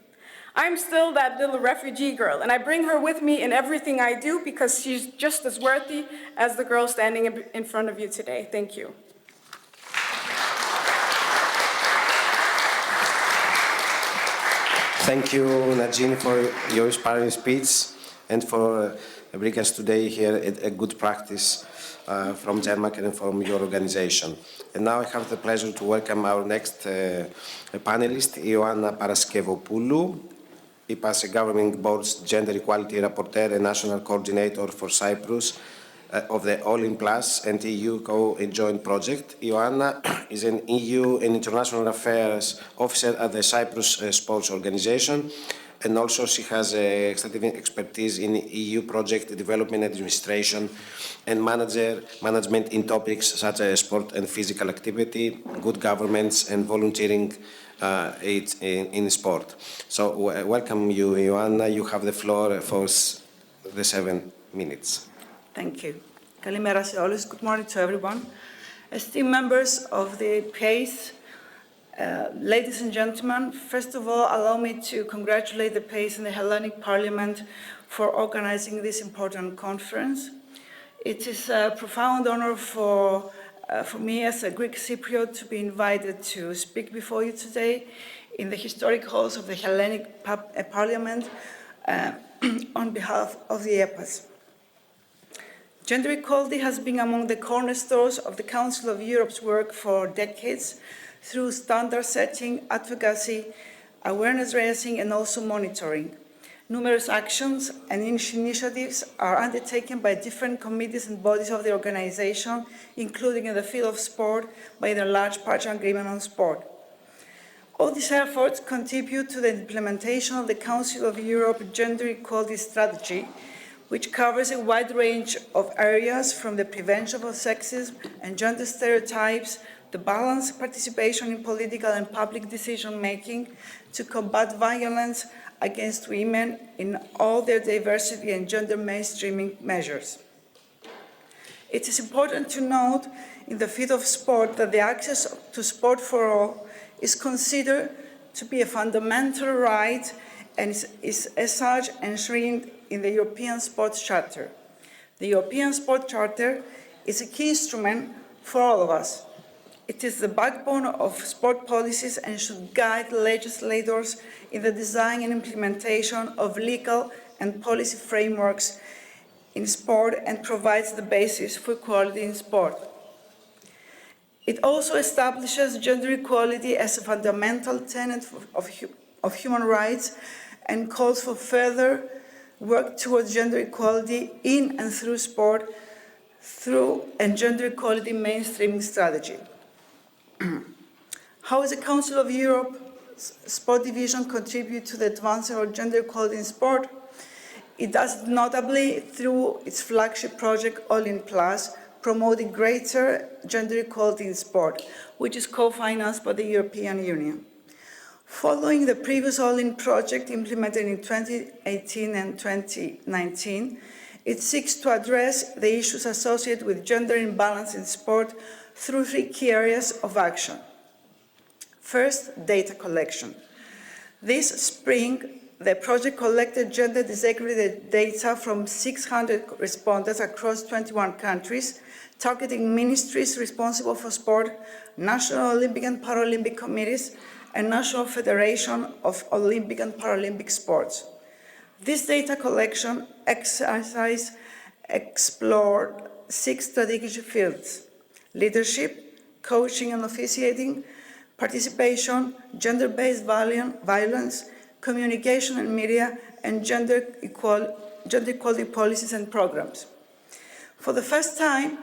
I'm still that little refugee girl, and I bring her with me in everything I do because she's just as worthy as the girl standing in front of you today. Thank you.
Thank you, Nadine, for your inspiring speech and for bringing us today here a good practice from Denmark and from your organization. And now I have the pleasure to welcome our next panelist, Ioanna Paraskevopoulou, IPAS Governing Board's Gender Equality Rapporteur and National Coordinator for Cyprus of the All in Plus and EU co-joint project. Ioanna is an EU and International Affairs Officer at the Cyprus Sports Organization, and also she has extensive expertise in EU project development administration and management in topics such as sport and physical activity, good governance, and volunteering in sport. So welcome you, Ioanna. You have the floor for the 7 minutes.
Thank you. Kalimera se όλους. Good morning to everyone. Esteemed members of the PACE, ladies and gentlemen, first of all, allow me to congratulate the PACE and the Hellenic Parliament for organizing this important conference. It is a profound honor for me as a Greek Cypriot to be invited to speak before you today in the historic halls of the Hellenic Parliament on behalf of the EPAS. Gender equality has been among the cornerstones of the Council of Europe's work for decades through standard setting, advocacy, awareness raising, and also monitoring. Numerous actions and initiatives are undertaken by different committees and bodies of the organization, including in the field of sport by the Large Party Agreement on Sport. All these efforts contribute to the implementation of the Council of Europe Gender Equality Strategy which covers a wide range of areas from the prevention of sexism and gender stereotypes, the balanced participation in political and public decision-making, to combat violence against women in all their diversity and gender mainstreaming measures. It is important to note in the field of sport that the access to sport for all is considered to be a fundamental right and is as such enshrined in the European Sports Charter. The European Sports Charter is a key instrument for all of us. It is the backbone of sport policies and should guide legislators in the design and implementation of legal and policy frameworks in sport and provides the basis for equality in sport. It also establishes gender equality as a fundamental tenet of human rights and calls for further work towards gender equality in and through sport through a gender equality mainstreaming strategy. How does the Council of Europe's Sport Division contribute to the advancement of gender equality in sport? It does notably through its flagship project, All In Plus, promoting greater gender equality in sport, which is co-financed by the European Union. Following the previous All In project implemented in 2018 and 2019, it seeks to address the issues associated with gender imbalance in sport through 3 key areas of action. First, data collection. This spring, the project collected gender disaggregated data from 600 respondents across 21 countries, targeting ministries responsible for sport, national Olympic and Paralympic committees, and National Federation of Olympic and Paralympic Sports. This data collection exercise explored 6 strategic fields: leadership, coaching and officiating, participation, gender-based violence, communication and media, and gender equality policies and programs. For the first time,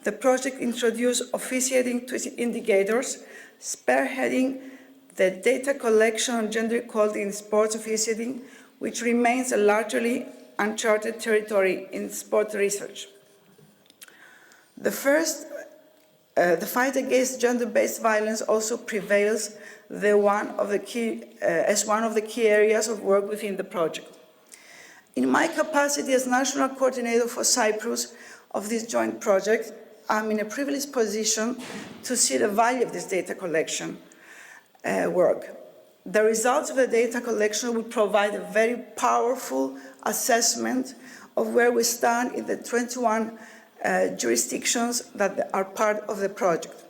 the project introduced officiating indicators, spearheading the data collection on gender equality in sports officiating, which remains a largely uncharted territory in sport research. The fight against gender-based violence also prevails as one of the key areas of work within the project. In my capacity as national coordinator for Cyprus of this joint project, I'm in a privileged position to see the value of this data collection work. The results of the data collection will provide a very powerful assessment of where we stand in the 21 jurisdictions that are part of the project.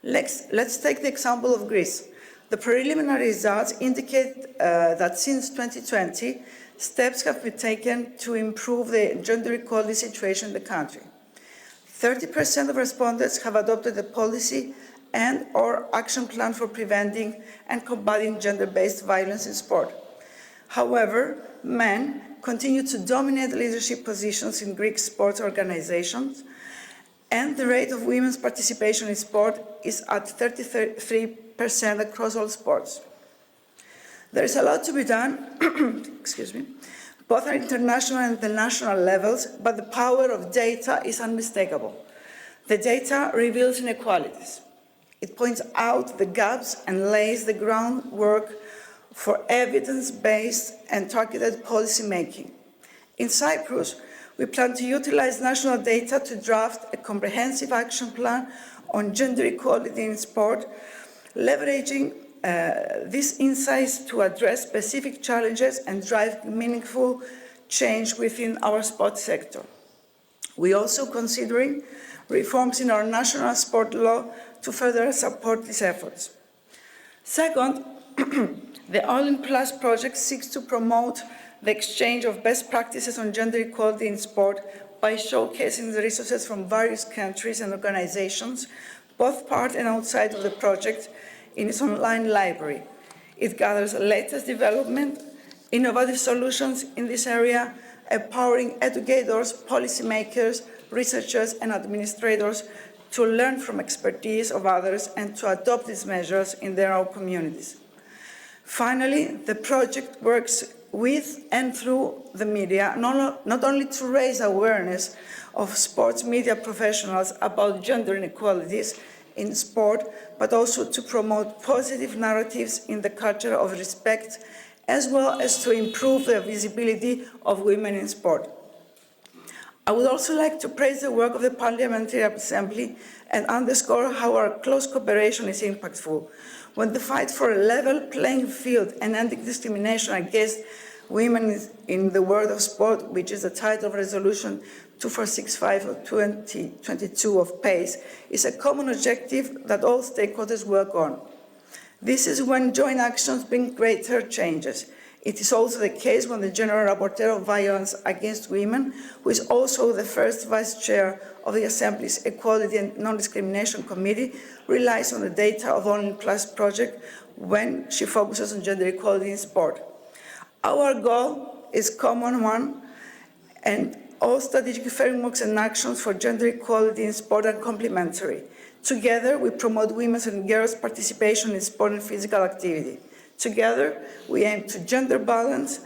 Let's take the example of Greece. The preliminary results indicate that since 2020, steps have been taken to improve the gender equality situation in the country. 30% of respondents have adopted a policy and/or action plan for preventing and combating gender-based violence in sport. However, men continue to dominate leadership positions in Greek sports organizations, and the rate of women's participation in sport is at 33% across all sports. There is a lot to be done, excuse me, both at international and the national levels, but the power of data is unmistakable. The data reveals inequalities. It points out the gaps and lays the groundwork for evidence-based and targeted policy making. In Cyprus, we plan to utilize national data to draft a comprehensive action plan on gender equality in sport, leveraging these insights to address specific challenges and drive meaningful change within our sport sector. We are also considering reforms in our national sport law to further support these efforts. Second, the All In Plus project seeks to promote the exchange of best practices on gender equality in sport by showcasing the resources from various countries and organizations, both part and outside of the project, in its online library. It gathers the latest development, innovative solutions in this area, empowering educators, policymakers, researchers, and administrators to learn from expertise of others and to adopt these measures in their own communities. Finally, the project works with and through the media, not only to raise awareness of sports media professionals about gender inequalities in sport, but also to promote positive narratives in the culture of respect, as well as to improve the visibility of women in sport. I would also like to praise the work of the Parliamentary Assembly and underscore how our close cooperation is impactful. When the fight for a level playing field and ending discrimination against women in the world of sport, which is the title of Resolution 2465 of 2022 of PACE, is a common objective that all stakeholders work on. This is when joint actions bring greater changes. It is also the case when the General Rapporteur of Violence Against Women, who is also the first Vice Chair of the Assembly's Equality and Non-Discrimination Committee, relies on the data of Online Plus project when she focuses on gender equality in sport. Our goal is a common one, and all strategic frameworks and actions for gender equality in sport are complementary. Together, we promote women's and girls' participation in sport and physical activity. Together, we aim to gender balance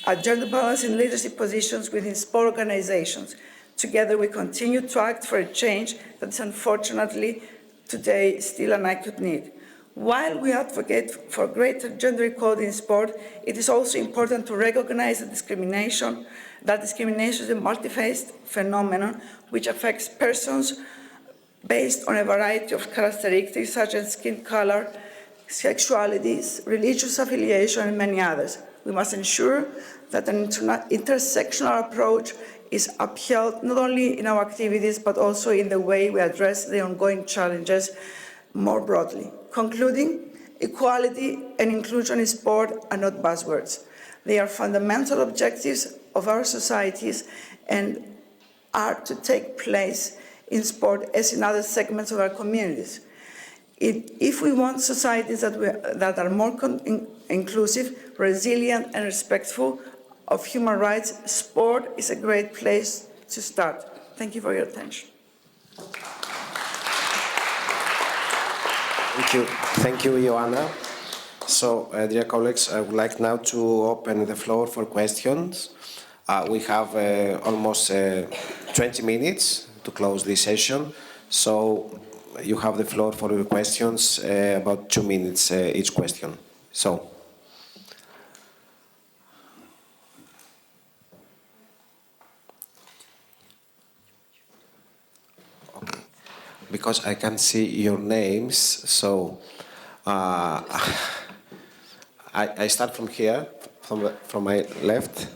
in leadership positions within sport organizations. Together, we continue to act for a change that is unfortunately today still an acute need. While we advocate for greater gender equality in sport, it is also important to recognize that discrimination is a multi-faced phenomenon which affects persons based on a variety of characteristics such as skin color, sexualities, religious affiliation, and many others. We must ensure that an intersectional approach is upheld not only in our activities, but also in the way we address the ongoing challenges more broadly. Concluding, equality and inclusion in sport are not buzzwords. They are fundamental objectives of our societies and are to take place in sport as in other segments of our communities. If we want societies that are more inclusive, resilient, and respectful of human rights, sport is a great place to start. Thank you for your attention.
Thank you, Ioanna. So, dear colleagues, I would like now to open the floor for questions. We have almost 20 minutes to close this session. So, you have the floor for your questions, about 2 minutes each question. So. Okay. Because I can see your names, so I start from here, from my left,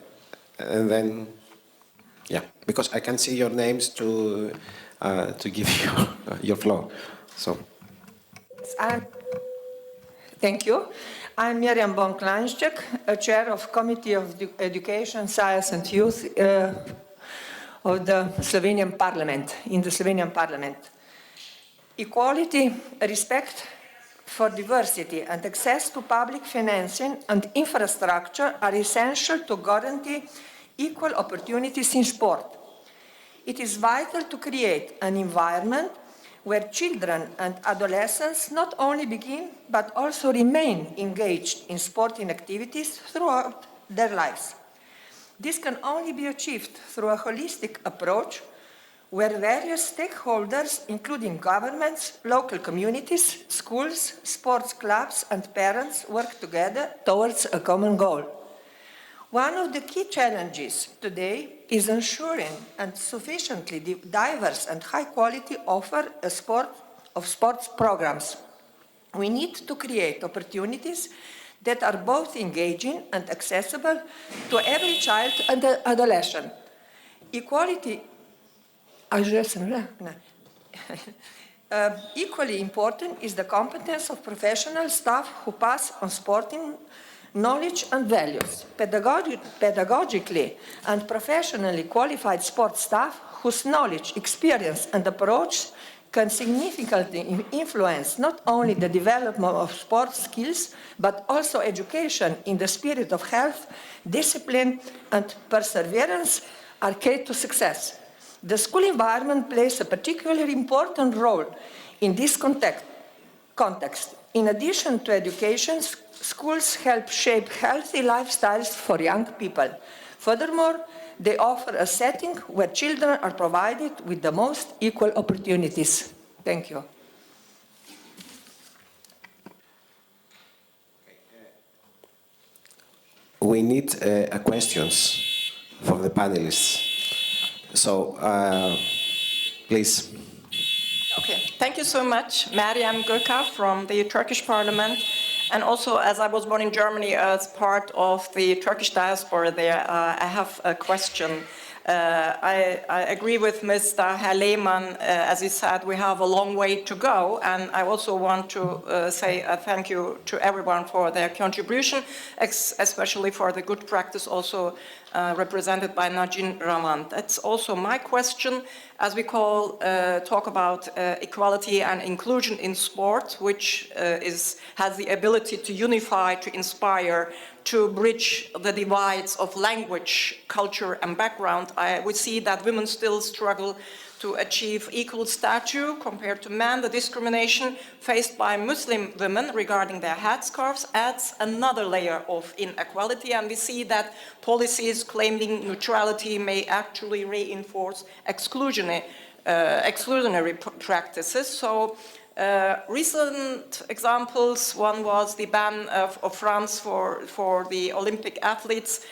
and then, yeah, because I can see your names to give you your floor. So.
Thank you. I'm Miriam Bonk-Lanschek, Chair of Committee of Education, Science and Youth of the Slovenian Parliament, in the Slovenian Parliament. Equality, respect for diversity and access to public financing and infrastructure are essential to guarantee equal opportunities in sport. It is vital to create an environment where children and adolescents not only begin but also remain engaged in sporting activities throughout their lives. This can only be achieved through a holistic approach where various stakeholders, including governments, local communities, schools, sports clubs, and parents work together towards a common goal. One of the key challenges today is ensuring a sufficiently diverse and high-quality offer of sports programs. We need to create opportunities that are both engaging and accessible to every child and adolescent. Equally important is the competence of professional staff who pass on sporting knowledge and values. Pedagogically and professionally qualified sports staff whose knowledge, experience, and approach can significantly influence not only the development of sports skills, but also education in the spirit of health, discipline, and perseverance are key to success. The school environment plays a particularly important role in this context. In addition to education, schools help shape healthy lifestyles for young people. Furthermore, they offer a setting where children are provided with the most equal opportunities. Thank you.
We need questions for the panelists. So, please.
Okay, thank you so much. Meryem Gürka from the Turkish Parliament. And also, as I was born in Germany, as part of the Turkish diaspora there, I have a question. I agree with Mr. Herr Lehmann. As he said, we have a long way to go. And I also want to say a thank you to everyone for their contribution, especially for the good practice also represented by Najin Rahman. That's also my question, as we talk about equality and inclusion in sport, which has the ability to unify, to inspire, to bridge the divides of language, culture, and background. We see that women still struggle to achieve equal stature compared to men. The discrimination faced by Muslim women regarding their headscarves adds another layer of inequality, and we see that policies claiming neutrality may actually reinforce exclusionary practices. So recent examples, one was the ban of France for the Olympic athletes.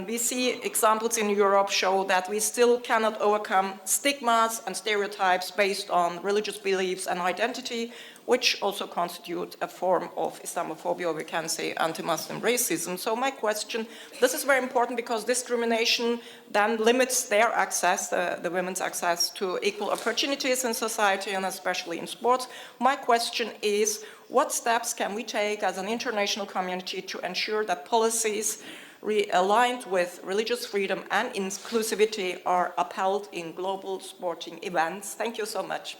We see examples in Europe show that we still cannot overcome stigmas and stereotypes based on religious beliefs and identity, which also constitute a form of Islamophobia, or we can say anti-Muslim racism. So my question, this is very important because discrimination then limits their access, the women's access to equal opportunities in society and especially in sports. My question is, what steps can we take as an international community to ensure that policies aligned with religious freedom and inclusivity are upheld in global sporting events? Thank you so much.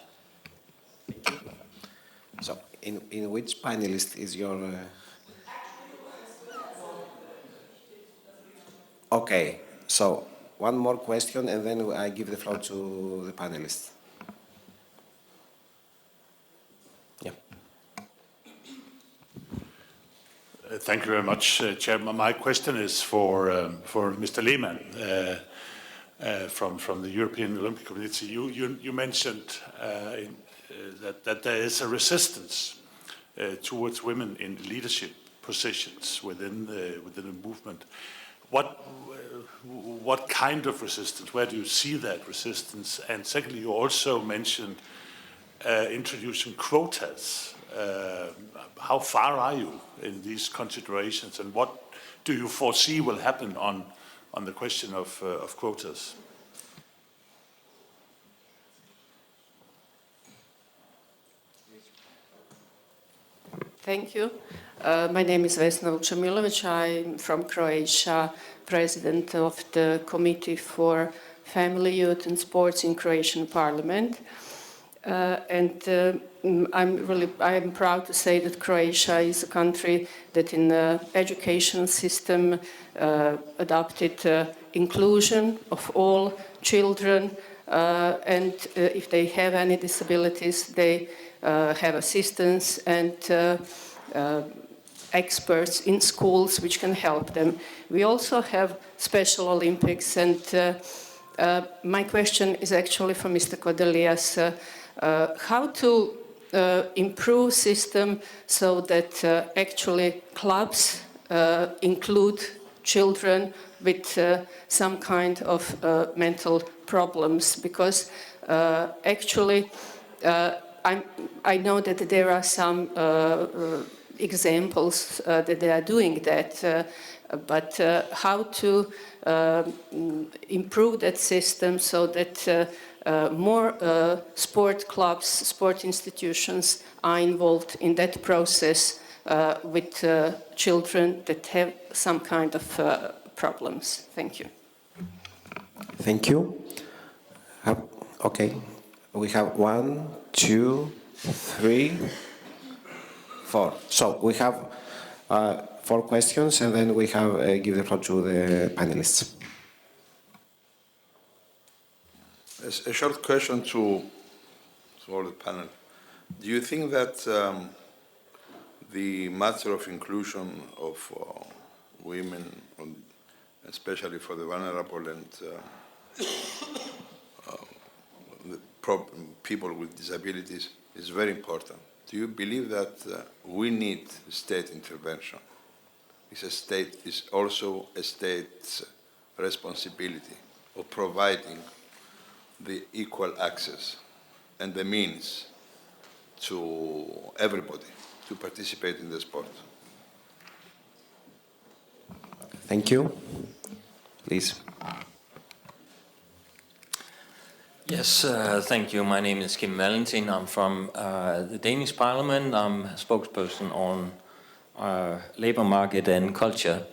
So, in which panelist is your... Okay, so one more question and then I give the floor to the panelists. Yeah.
Thank you very much, Chairman. My question is for Mr. Lehmann from the European Olympic Committee. You mentioned that there is a resistance towards women in leadership positions within the movement. What kind of resistance? Where do you see that resistance? And secondly, you also mentioned introducing quotas. How far are you in these considerations, and what do you foresee will happen on the question of quotas?
Thank you. My name is Vesna Vučemilović. I'm from Croatia, president of the Committee for Family, Youth and Sports in Croatian Parliament. I'm proud to say that Croatia is a country that in the education system adopted inclusion of all children, and if they have any disabilities, they have assistance and experts in schools which can help them. We also have Special Olympics, and my question is actually for Mr. Kodelias. How to improve system so that actually clubs include children with some kind of mental problems, because actually I know that there are some examples that they are doing that, but how to improve that system so that more sport clubs, sport institutions are involved in that process with children that have some kind of problems. Thank you.
Thank you. Okay, we have 1, 2, 3, 4. So we have 4 questions, and then we have give the floor to the panelists.
A short question to all the panel. Do you think that the matter of inclusion of women, especially for the vulnerable and people with disabilities, is very important. Do you believe that we need state intervention? Is also a state's responsibility of providing the equal access and the means to everybody to participate in the sport?
Thank you. Please.
Yes, thank you. My name is Kim Valentin. I'm from the Danish Parliament. I'm a spokesperson on labor market and culture.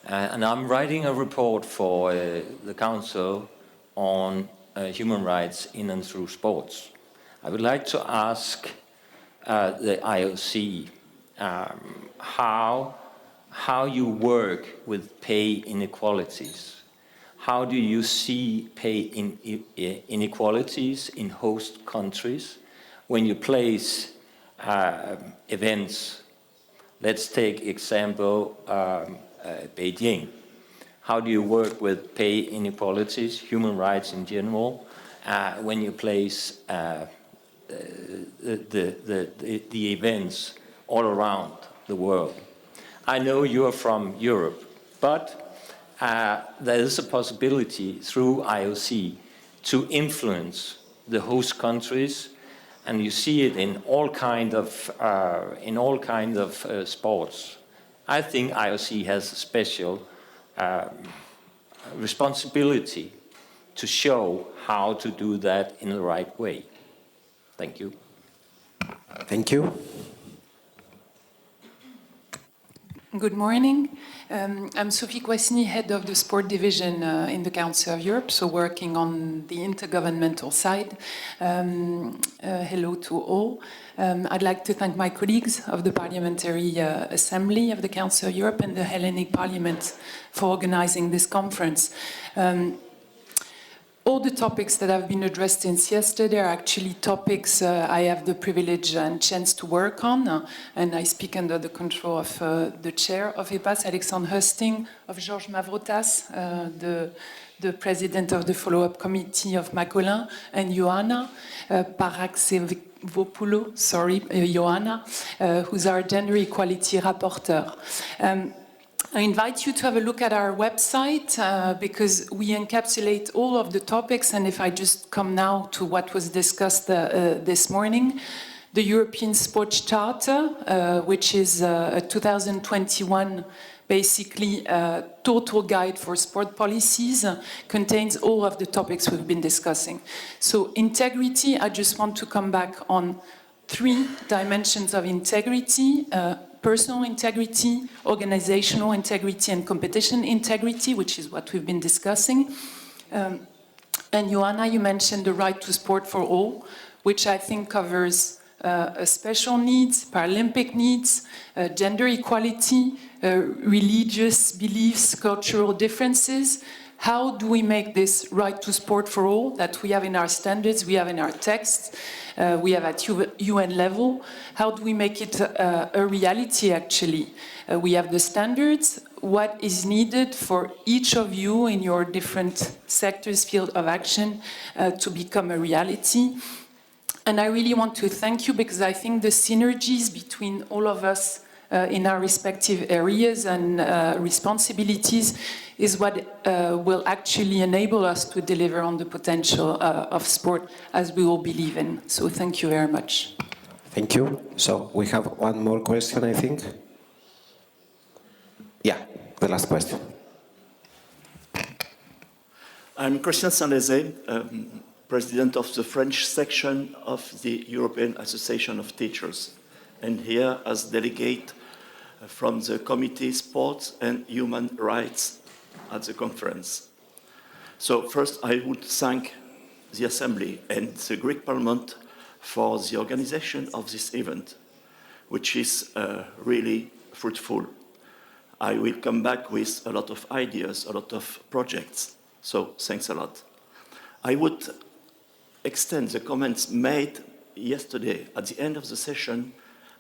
And I'm writing a report for the Council on human rights in and through sports. I would like to ask the IOC how you work with pay inequalities. How do you see pay inequalities in host countries when you place events? Let's take example Beijing. How do you work with pay inequalities, human rights in general, when you place the events all around the world? I know you are from Europe, but there is a possibility through IOC to influence the host countries, and you see it in all kind of sports. I think IOC has a special responsibility to show how to do that in the right way. Thank you.
Thank you.
Good morning. I'm Sophie Kwasny, head of the sport division in the Council of Europe, so working on the intergovernmental side. Hello to all. I'd like to thank my colleagues of the Parliamentary Assembly of the Council of Europe and the Hellenic Parliament for organizing this conference. All the topics that have been addressed since yesterday are actually topics I have the privilege and chance to work on, and I speak under the control of the chair of EPAS, Alexandre Husting, of Georges Mavrotas, the president of the follow-up committee of Macolin, and Ioana Paraxevopoulou, Ioana, who's our gender equality rapporteur. I invite you to have a look at our website because we encapsulate all of the topics, and if I just come now to what was discussed this morning, the European Sports Charter, which is a 2021 basically total guide for sport policies, contains all of the topics we've been discussing. So integrity, I just want to come back on 3 dimensions of integrity. Personal integrity, organizational integrity, and competition integrity, which is what we've been discussing. And Ioana, you mentioned the right to sport for all, which I think covers special needs, Paralympic needs, gender equality, religious beliefs, cultural differences. How do we make this right to sport for all that we have in our standards, we have in our texts, we have at UN level? How do we make it a reality, actually? We have the standards. What is needed for each of you in your different sectors, field of action, to become a reality? And I really want to thank you because I think the synergies between all of us in our respective areas and responsibilities is what will actually enable us to deliver on the potential of sport as we all believe in. So thank you very much.
Thank you. So we have one more question, I think. Yeah, the last question.
I'm Christian Saint-Lézé, president of the French section of the European Association of Teachers, and here as delegate from the Committee Sports and Human Rights at the conference. So first I would thank the Assembly and the Greek Parliament for the organization of this event, which is really fruitful. I will come back with a lot of ideas, a lot of projects, so thanks a lot. I would extend the comments made yesterday at the end of the session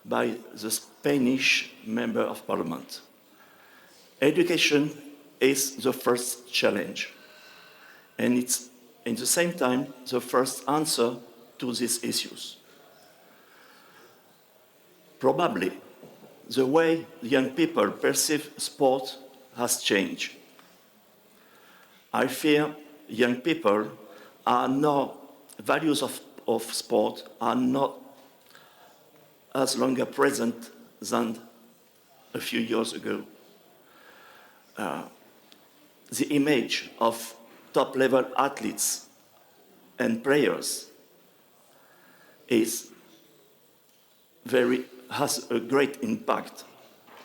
by the Spanish Member of Parliament. Education is the first challenge, and it's at the same time the first answer to these issues. Probably the way young people perceive sport has changed. I fear young people are now, values of sport are not as longer present than a few years ago. The image of top-level athletes and players has a great impact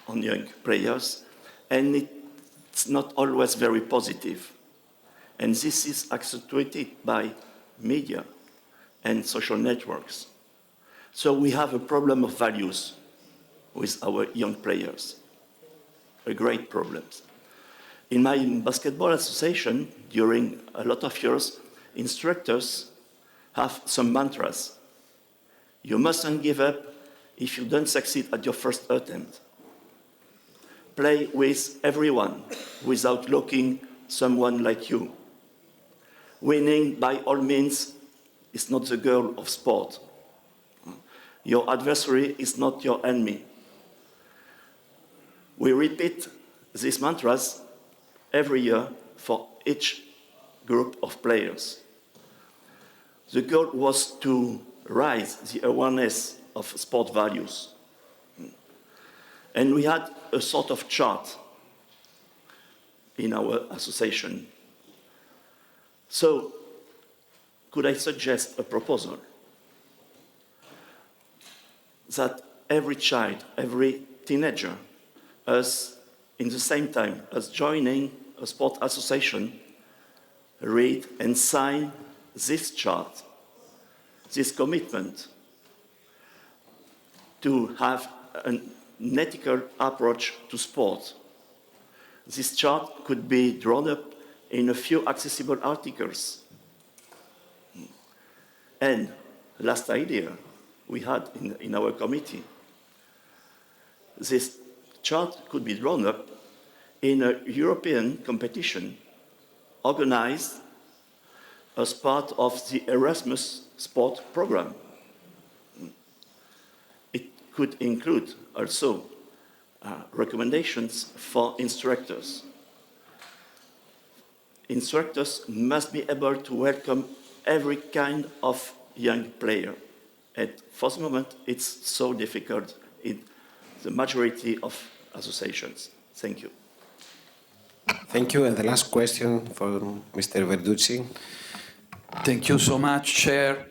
on young players, and it's not always very positive. And this is accentuated by media and social networks. So we have a problem of values with our young players, a great problem. In my basketball association, during a lot of years, instructors have some mantras. You mustn't give up if you don't succeed at your first attempt. Play with everyone without looking someone like you. Winning, by all means, is not the goal of sport. Your adversary is not your enemy. We repeat these mantras every year for each group of players. The goal was to raise the awareness of sport values. And we had a sort of chart in our association. So, could I suggest a proposal? That every child, every teenager, as in the same time as joining a sport association, read and sign this chart, this commitment to have an ethical approach to sport. This chart could be drawn up in a few accessible articles. And last idea we had in our committee, this chart could be drawn up in a European competition organized as part of the Erasmus sport program. It could include also recommendations for instructors. Instructors must be able to welcome every kind of young player. And for the moment, it's so difficult in the majority of associations. Thank you.
Thank you. And the last question for Mr. Verducci.
Thank you so much, Chair.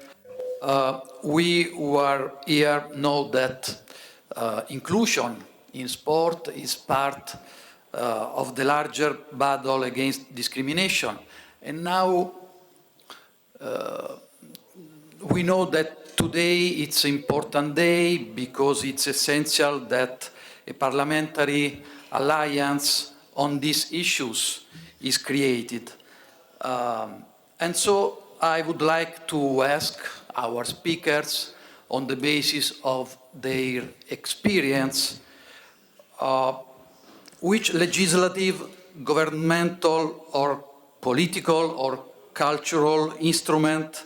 We who are here know that inclusion in sport is part of the larger battle against discrimination. And now we know that today it's an important day because it's essential that a parliamentary alliance on these issues is created. And so I would like to ask our speakers, on the basis of their experience, which legislative, governmental, or political, or cultural instrument,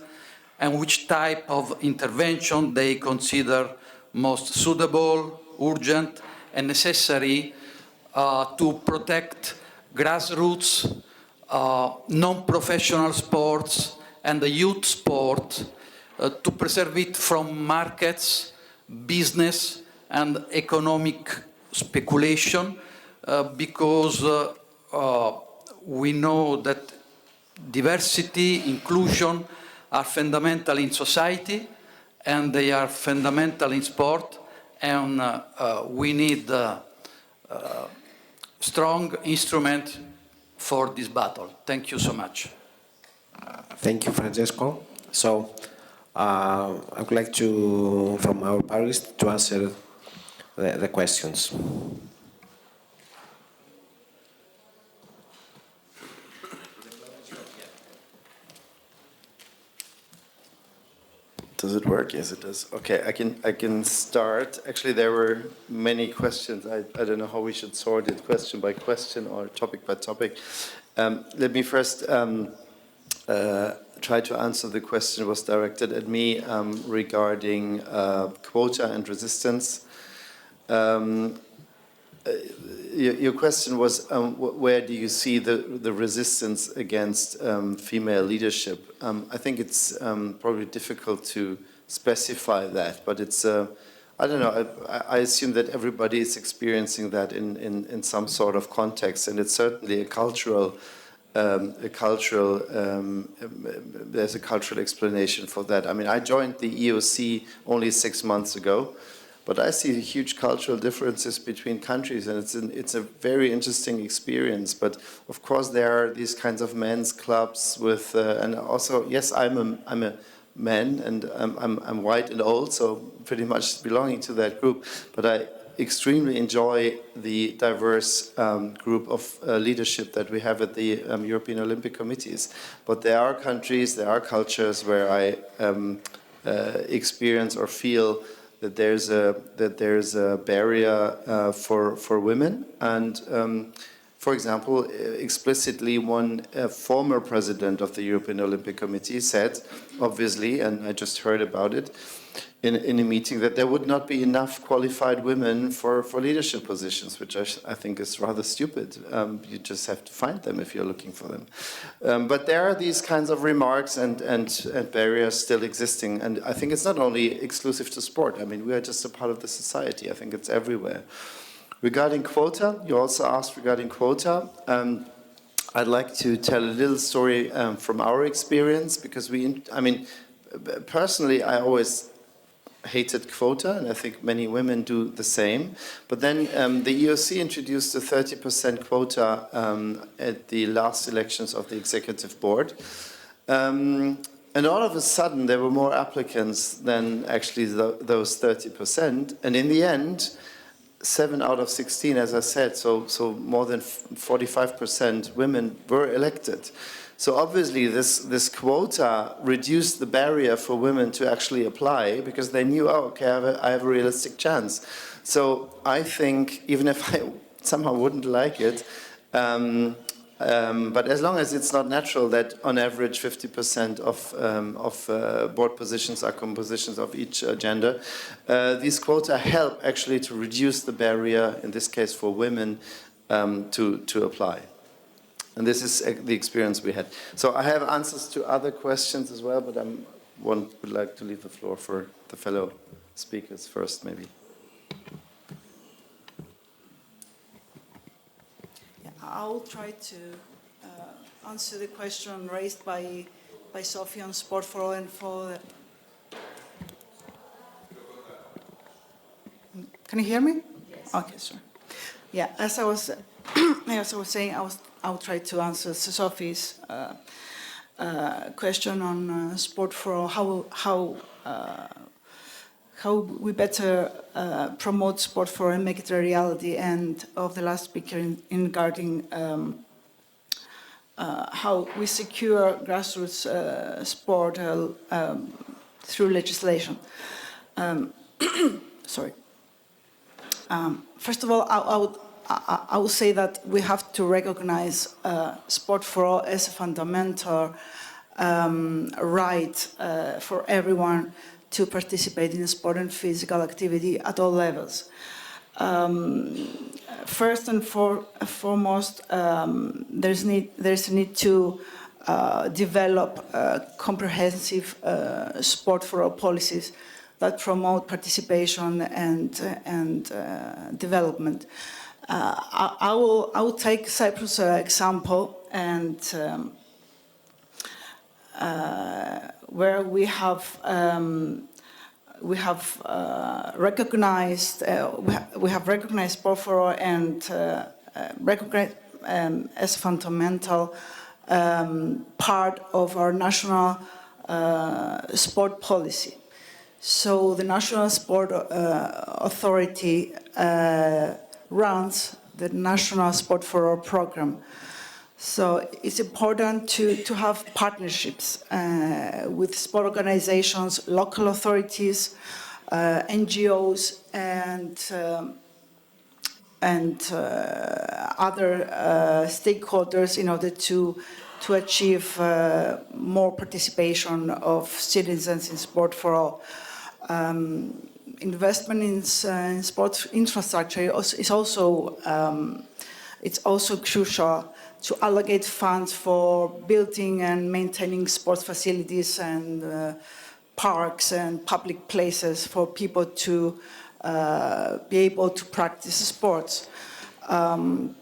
and which type of intervention they consider most suitable, urgent, and necessary to protect grassroots, non-professional sports, and the youth sport, to preserve it from markets, business, and economic speculation, because we know that diversity, inclusion are fundamental in society, and they are fundamental in sport, and we need strong instrument for this battle. Thank you so much.
Thank you, Francesco. So, I would like to, from our panelists, to answer the questions.
Does it work? Yes, it does. Okay, I can start. Actually, there were many questions. I don't know how we should sort it, question by question or topic by topic. Let me first try to answer the question was directed at me regarding quota and resistance. Your question was, where do you see the resistance against female leadership? I think it's probably difficult to specify that, but it's, I don't know, I assume that everybody is experiencing that in some sort of context, and it's certainly there's a cultural explanation for that. I mean, I joined the EOC only 6 months ago, but I see huge cultural differences between countries, and it's a very interesting experience. But of course, there are these kinds of men's clubs with, and also, yes, I'm a man, and I'm white and old, so pretty much belonging to that group. But I extremely enjoy the diverse group of leadership that we have at the European Olympic Committees. But there are countries, there are cultures where I experience or feel that there's a barrier for women, and for example, explicitly one former president of the European Olympic Committee said, obviously, and I just heard about it in a meeting, that there would not be enough qualified women for leadership positions, which I think is rather stupid. You just have to find them if you're looking for them. But there are these kinds of remarks and barriers still existing, and I think it's not only exclusive to sport. I mean, we are just a part of the society. I think it's everywhere. Regarding quota, you also asked regarding quota. I'd like to tell a little story from our experience, because personally, I always hated quota, and I think many women do the same. But then the EOC introduced a 30% quota at the last elections of the executive board. And all of a sudden, there were more applicants than actually those 30%. And in the end, 7 out of 16, as I said, so more than 45% women were elected. So obviously this quota reduced the barrier for women to actually apply, because they knew, oh, okay, I have a realistic chance. So I think, even if I somehow wouldn't like it, but as long as it's not natural that on average 50% of board positions are compositions of each gender, these quota help actually to reduce the barrier, in this case for women, to apply. And this is the experience we had. So I have answers to other questions as well, but would like to leave the floor for the fellow speakers first, maybe.
I will try to answer the question raised by Sophie on Sport for All and for... Can you hear me? Yes. Okay, sure. Yeah, as I was saying, I'll try to answer Sophie's question on Sport for All, how we better promote sport for all and make it a reality, and of the last speaker in regarding how we secure grassroots sport through legislation. Sorry. First of all, I would say that we have to recognize sport for all as a fundamental right for everyone to participate in sport and physical activity at all levels. First and foremost, there's a need to develop comprehensive sport for all policies that promote participation and development. I will take Cyprus example, and where we have recognized sport for all and recognized as fundamental part of our national sport policy. So the National Sport Authority runs the National Sport for All program. So it's important to have partnerships with sport organizations, local authorities, NGOs, and other stakeholders in order to achieve more participation of citizens in sport for all. Investment in sports infrastructure is also it's also crucial to allocate funds for building and maintaining sports facilities and parks and public places for people to be able to practice sports. The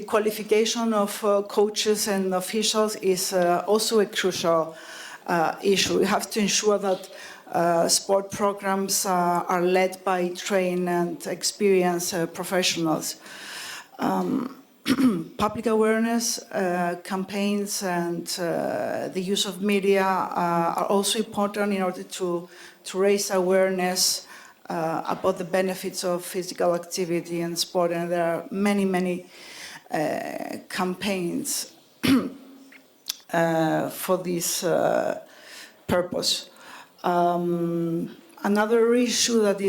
qualification of coaches and officials is also a crucial issue. We have to ensure that sport programs are led by trained and experienced professionals. Public awareness campaigns and the use of media are also important in order to raise awareness about the benefits of physical activity and sport, and there are many, many campaigns for this purpose. Another issue that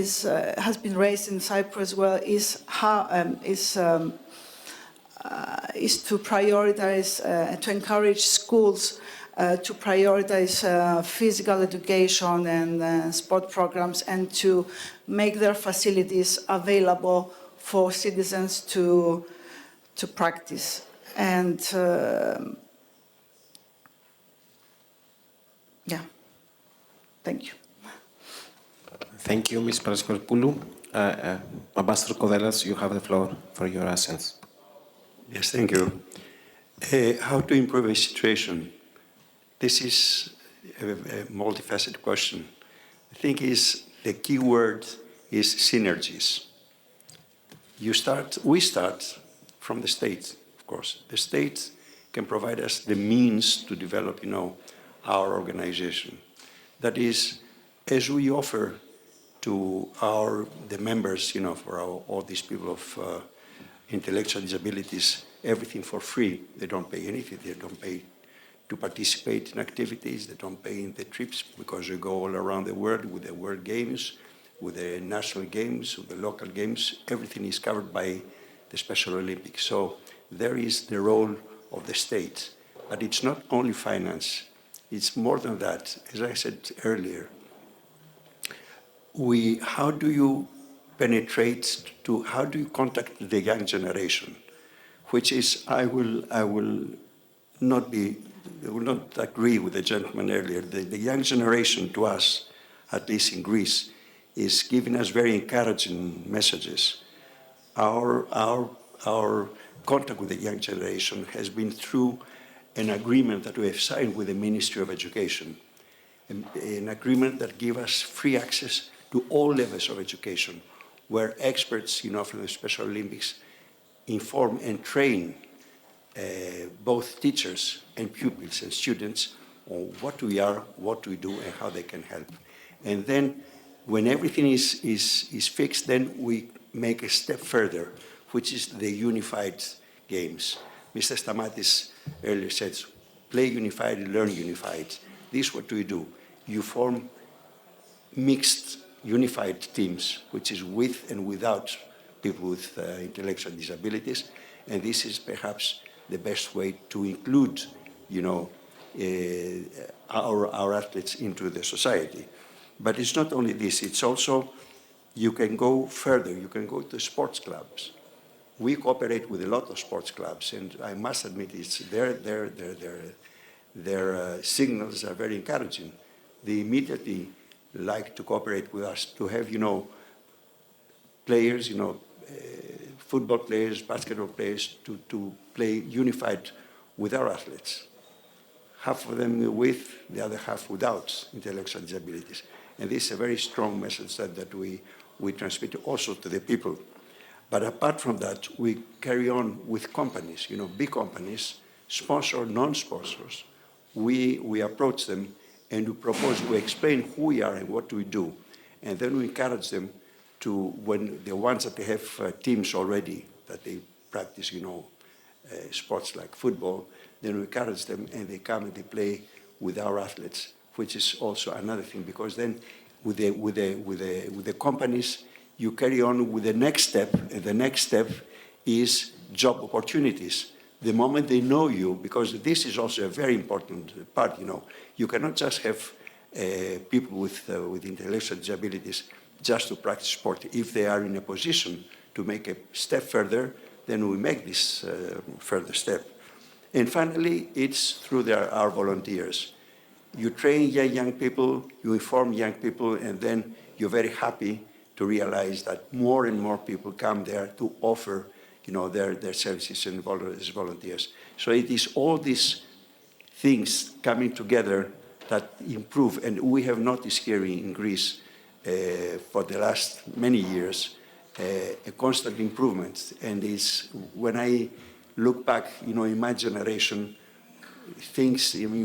has been raised in Cyprus as well is to prioritize, to encourage schools to prioritize physical education and sport programs, and to make their facilities available for citizens to practice. And yeah, thank you.
Thank you, Ms. Paraskopoulos. Ambassador Kodelas, you have the floor for your assents.
Yes, thank you. How to improve a situation? This is a multifaceted question. I think the key word is synergies. We start from the state, of course. The state can provide us the means to develop, our organization. That is, as we offer to the members, for all these people of intellectual disabilities, everything for free. They don't pay anything. They don't pay to participate in activities. They don't pay in the trips because we go all around the world with the World Games, with the national games, with the local games. Everything is covered by the Special Olympics. So there is the role of the state. But it's not only finance. It's more than that. As I said earlier, how do you contact the young generation? Which is, I will not agree with the gentleman earlier. The young generation to us, at least in Greece, is giving us very encouraging messages. Our contact with the young generation has been through an agreement that we have signed with the Ministry of Education, an agreement that gives us free access to all levels of education, where experts, from the Special Olympics inform and train both teachers and pupils and students on what we are, what we do, and how they can help. And then when everything is fixed, then we make a step further, which is the unified games. Mr. Stamatis earlier said, play unified, learn unified. This is what we do. You form mixed unified teams, which is with and without people with intellectual disabilities, and this is perhaps the best way to include, our athletes into the society. But it's not only this; it's also you can go further. You can go to sports clubs. We cooperate with a lot of sports clubs, and I must admit, their signals are very encouraging. They immediately like to cooperate with us to have, players, football players, basketball players, to play unified with our athletes. Half of them with, the other half without intellectual disabilities. And this is a very strong message that we transmit also to the people. But apart from that, we carry on with companies, big companies, sponsor, non-sponsors. We approach them and we propose, we explain who we are and what we do. And then we encourage them to when the ones that they have teams already that they practice, sports like football, then we encourage them and they come and they play with our athletes, which is also another thing, because then with the companies, you carry on with the next step, and the next step is job opportunities. The moment they know you, because this is also a very important part, you cannot just have people with intellectual disabilities just to practice sport. If they are in a position to make a step further, then we make this further step. And finally, it's through our volunteers. You train young people, you inform young people, and then you're very happy to realize that more and more people come there to offer their services and as volunteers. So it is all these things coming together that improve, and we have noticed here in Greece for the last many years a constant improvement. And when I look back, in my generation,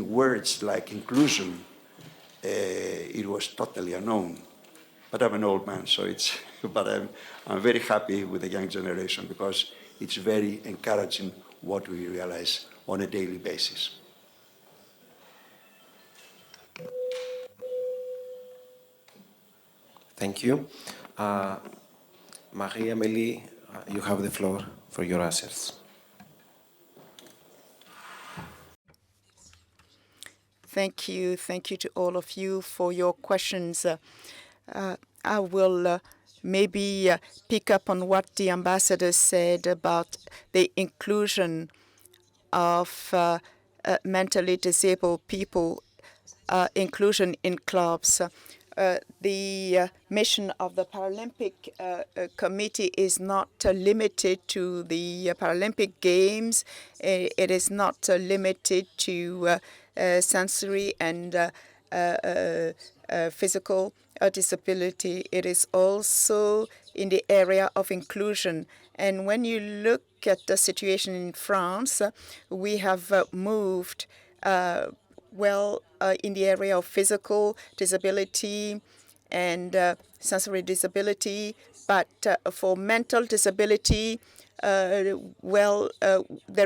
words like inclusion, it was totally unknown. But I'm an old man, so but I'm very happy with the young generation because it's very encouraging what we realize on a daily basis.
Thank you. Marie-Amélie, you have the floor for your answers.
Thank you. Thank you to all of you for your questions. I will maybe pick up on what the ambassador said about the inclusion of mentally disabled people, inclusion in clubs. The mission of the Paralympic Committee is not limited to the Paralympic Games. It is not limited to sensory and physical disability. It is also in the area of inclusion. And when you look at the situation in France, we have moved in the area of physical disability and sensory disability, but for mental disability, there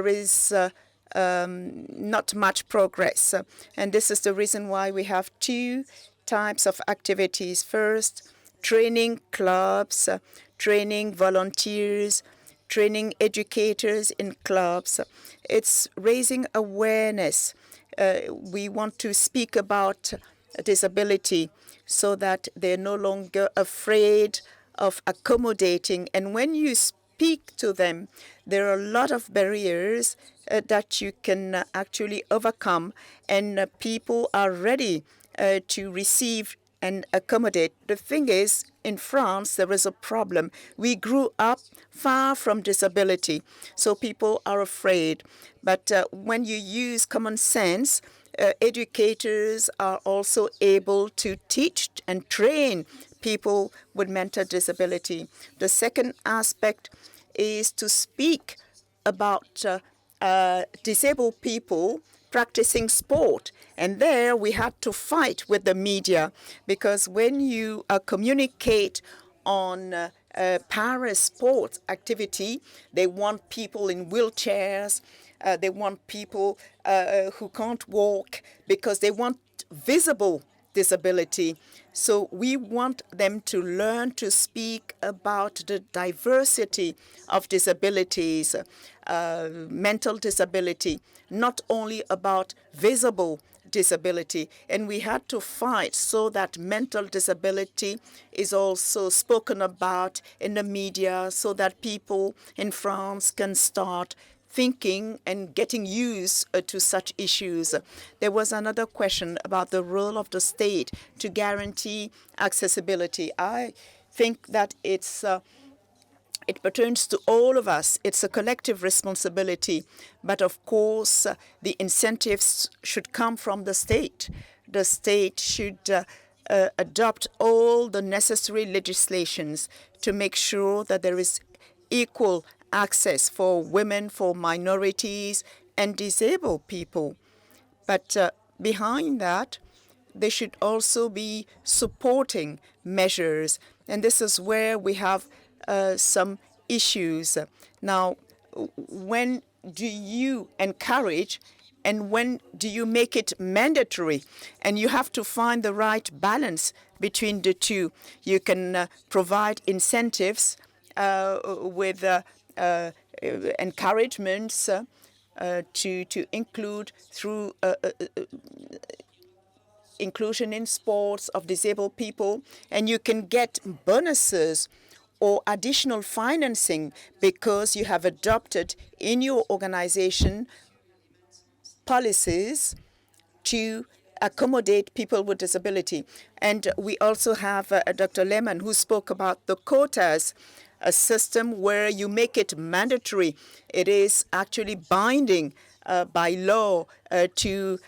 is not much progress. And this is the reason why we have two types of activities. First, training clubs, training volunteers, training educators in clubs. It's raising awareness. We want to speak about disability so that they're no longer afraid of accommodating. And when you speak to them, there are a lot of barriers that you can actually overcome, and people are ready to receive and accommodate. The thing is, in France, there is a problem. We grew up far from disability, so people are afraid. But when you use common sense, educators are also able to teach and train people with mental disability. The second aspect is to speak about disabled people practicing sport. And there we had to fight with the media, because when you communicate on para-sport activity, they want people in wheelchairs, they want people who can't walk, because they want visible disability. So we want them to learn to speak about the diversity of disabilities, mental disability, not only about visible disability. And we had to fight so that mental disability is also spoken about in the media, so that people in France can start thinking and getting used to such issues. There was another question about the role of the state to guarantee accessibility. I think that it pertains to all of us. It's a collective responsibility. But of course, the incentives should come from the state. The state should adopt all the necessary legislations to make sure that there is equal access for women, for minorities, and disabled people. But behind that, there should also be supporting measures And this is where we have some issues. Now, when do you encourage and when do you make it mandatory? And you have to find the right balance between the two. You can provide incentives with encouragements to include through inclusion in sports of disabled people, and you can get bonuses or additional financing because you have adopted in your organization policies to accommodate people with disability. And we also have Dr. Lehmann, who spoke about the quotas, a system where you make it mandatory. It is actually binding by law to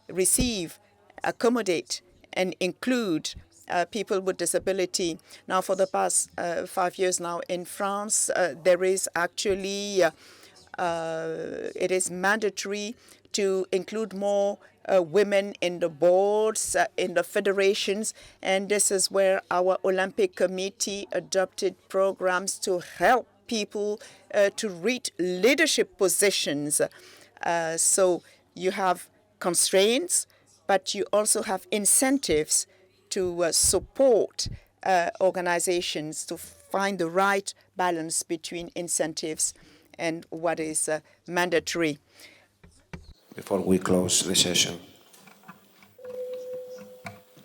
receive, accommodate, and include people with disability. Now, for the past 5 years now in France, there is actually, it is mandatory to include more women in the boards, in the federations, and this is where our Olympic Committee adopted programs to help people to reach leadership positions. So you have constraints, but you also have incentives to support organizations to find the right balance between incentives and what is mandatory.
Before we close the session.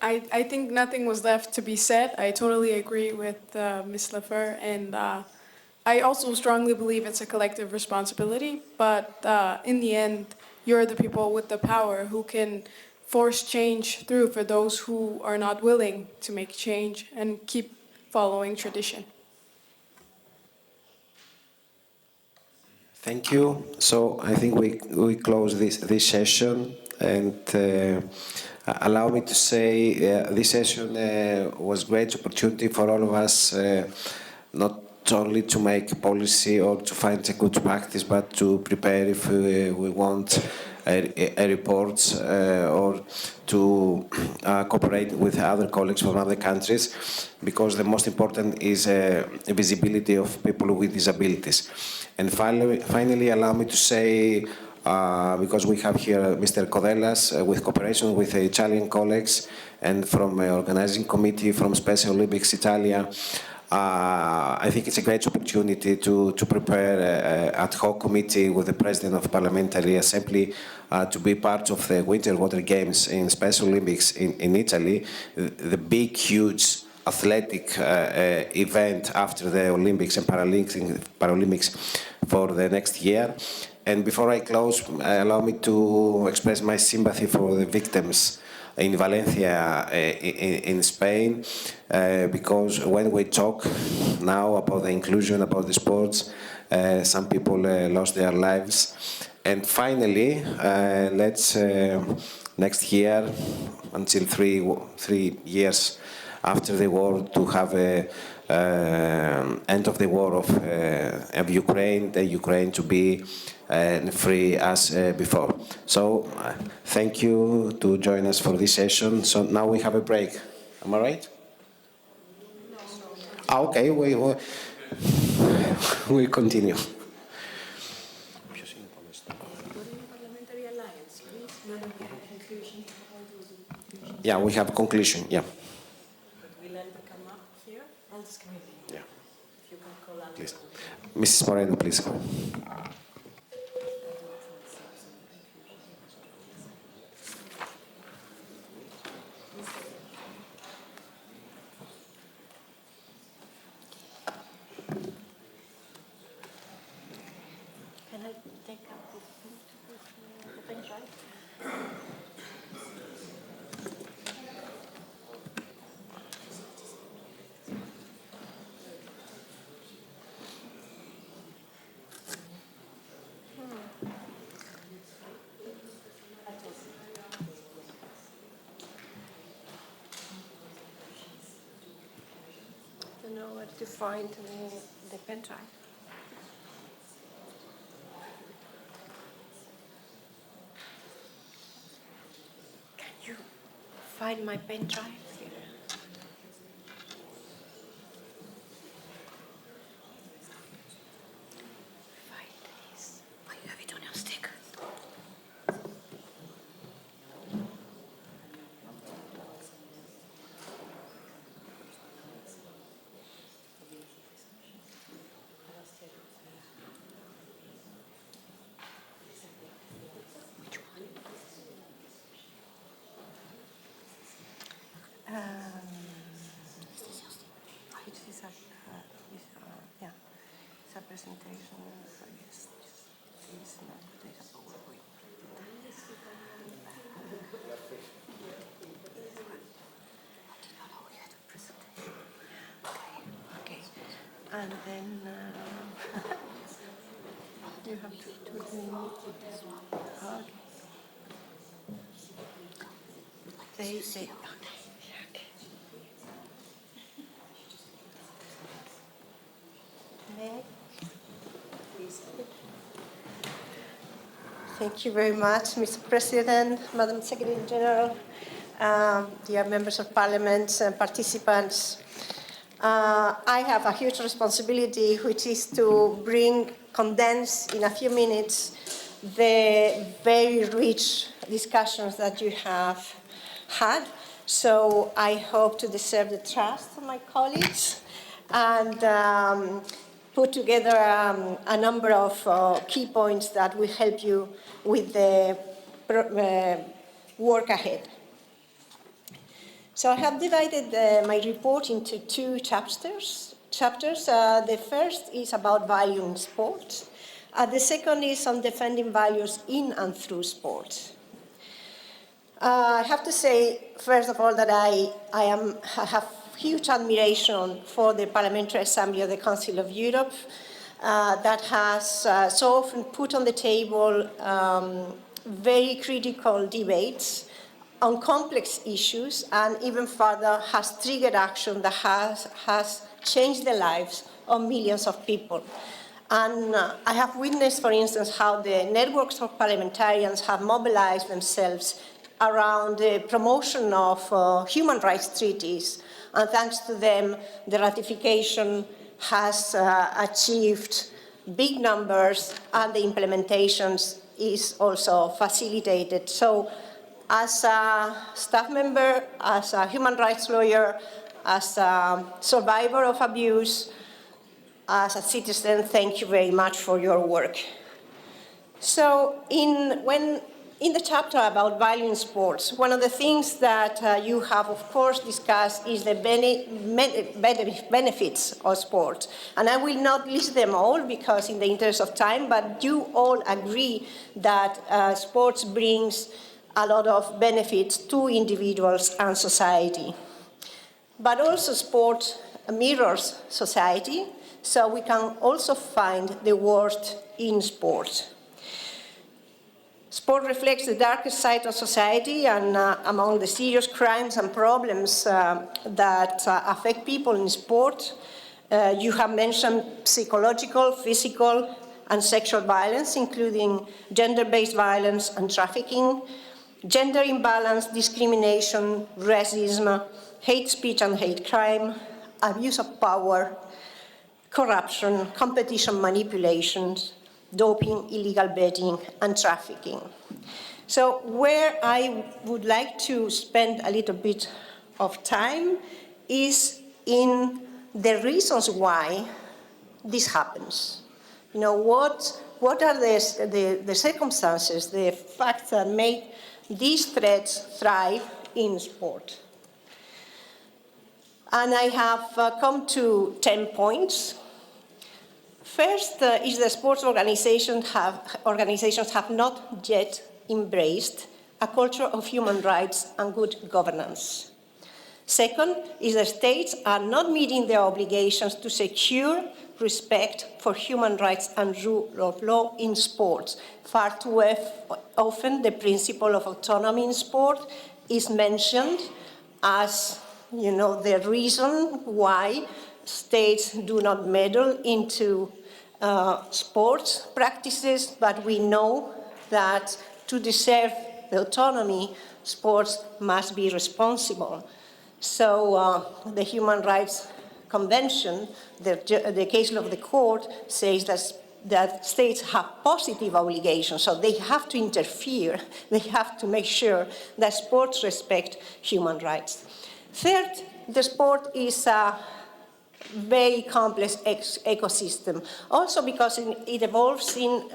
I think nothing was left to be said. I totally agree with Ms. Lafleur, and I also strongly believe it's a collective responsibility, but in the end, you're the people with the power who can force change through for those who are not willing to make change and keep following tradition.
Thank you. So I think we close this session, and allow me to say this session was a great opportunity for all of us, not only to make policy or to find a good practice, but to prepare if we want a report or to cooperate with other colleagues from other countries, because the most important is visibility of people with disabilities. And finally, allow me to say, because we have here Mr. Codellas, with cooperation with the Italian colleagues and from the organizing committee from Special Olympics Italia, I think it's a great opportunity to prepare an ad hoc committee with the President of Parliamentary Assembly to be part of the Winter Water Games in Special Olympics in Italy, the big, huge athletic event after the Olympics and Paralympics for the next year. And before I close, allow me to express my sympathy for the victims in Valencia, in Spain, because when we talk now about the inclusion, about the sports, some people lost their lives. And finally, let's next year, until three years after the war, to have a end of the war of Ukraine, the Ukraine to be free as before. So thank you to join us for this session. So now we have a break. Am I right? Okay, we continue. Yeah, we have a conclusion. Yeah. Yeah. Please. Mrs. Moreno, please.
Can I take up the pen drive? I don't know where to find the pen drive. Can you find my pen drive here?
is a presentation. So yes, it's not good as a PowerPoint. Okay. And then you have to do this one. Okay. They May I? Please. Thank you very much, Mr. President, Madam Secretary General, dear members of Parliament and participants. I have a huge responsibility, which is to condense in a few minutes the very rich discussions that you have had. So I hope to deserve the trust of my colleagues and put together a number of key points that will help you with the work ahead. So I have divided my report into two chapters. The first is about value in sport. The second is on defending values in and through sport. I have to say, first of all, that I have huge admiration for the Parliamentary Assembly of the Council of Europe that has so often put on the table very critical debates on complex issues and even further has triggered action that has changed the lives of millions of people. And I have witnessed, for instance, how the networks of parliamentarians have mobilized themselves around the promotion of human rights treaties. And thanks to them, the ratification has achieved big numbers and the implementations is also facilitated. So as a staff member, as a human rights lawyer, as a survivor of abuse, as a citizen, thank you very much for your work. So in the chapter about value in sports, one of the things that you have, of course, discussed is the benefits of sport. And I will not list them all because in the interest of time, but you all agree that sports brings a lot of benefits to individuals and society. But also sport mirrors society, so we can also find the worst in sport. Sport reflects the darkest side of society, and among the serious crimes and problems that affect people in sport, you have mentioned psychological, physical, and sexual violence, including gender-based violence and trafficking, gender imbalance, discrimination, racism, hate speech and hate crime, abuse of power, corruption, competition manipulations, doping, illegal betting, and trafficking. So where I would like to spend a little bit of time is in the reasons why this happens. You know, what are the circumstances, the facts that make these threats thrive in sport? And I have come to 10 points. First is that sports organizations have not yet embraced a culture of human rights and good governance. Second is that states are not meeting their obligations to secure respect for human rights and rule of law in sports. Far too often the principle of autonomy in sport is mentioned as, you know, the reason why states do not meddle into sports practices, but we know that to deserve the autonomy, sports must be responsible. So the Human Rights Convention, the case law of the court, says that states have positive obligations, so they have to interfere, they have to make sure that sports respect human rights. Third, the sport is very complex ecosystem. Also because it evolves in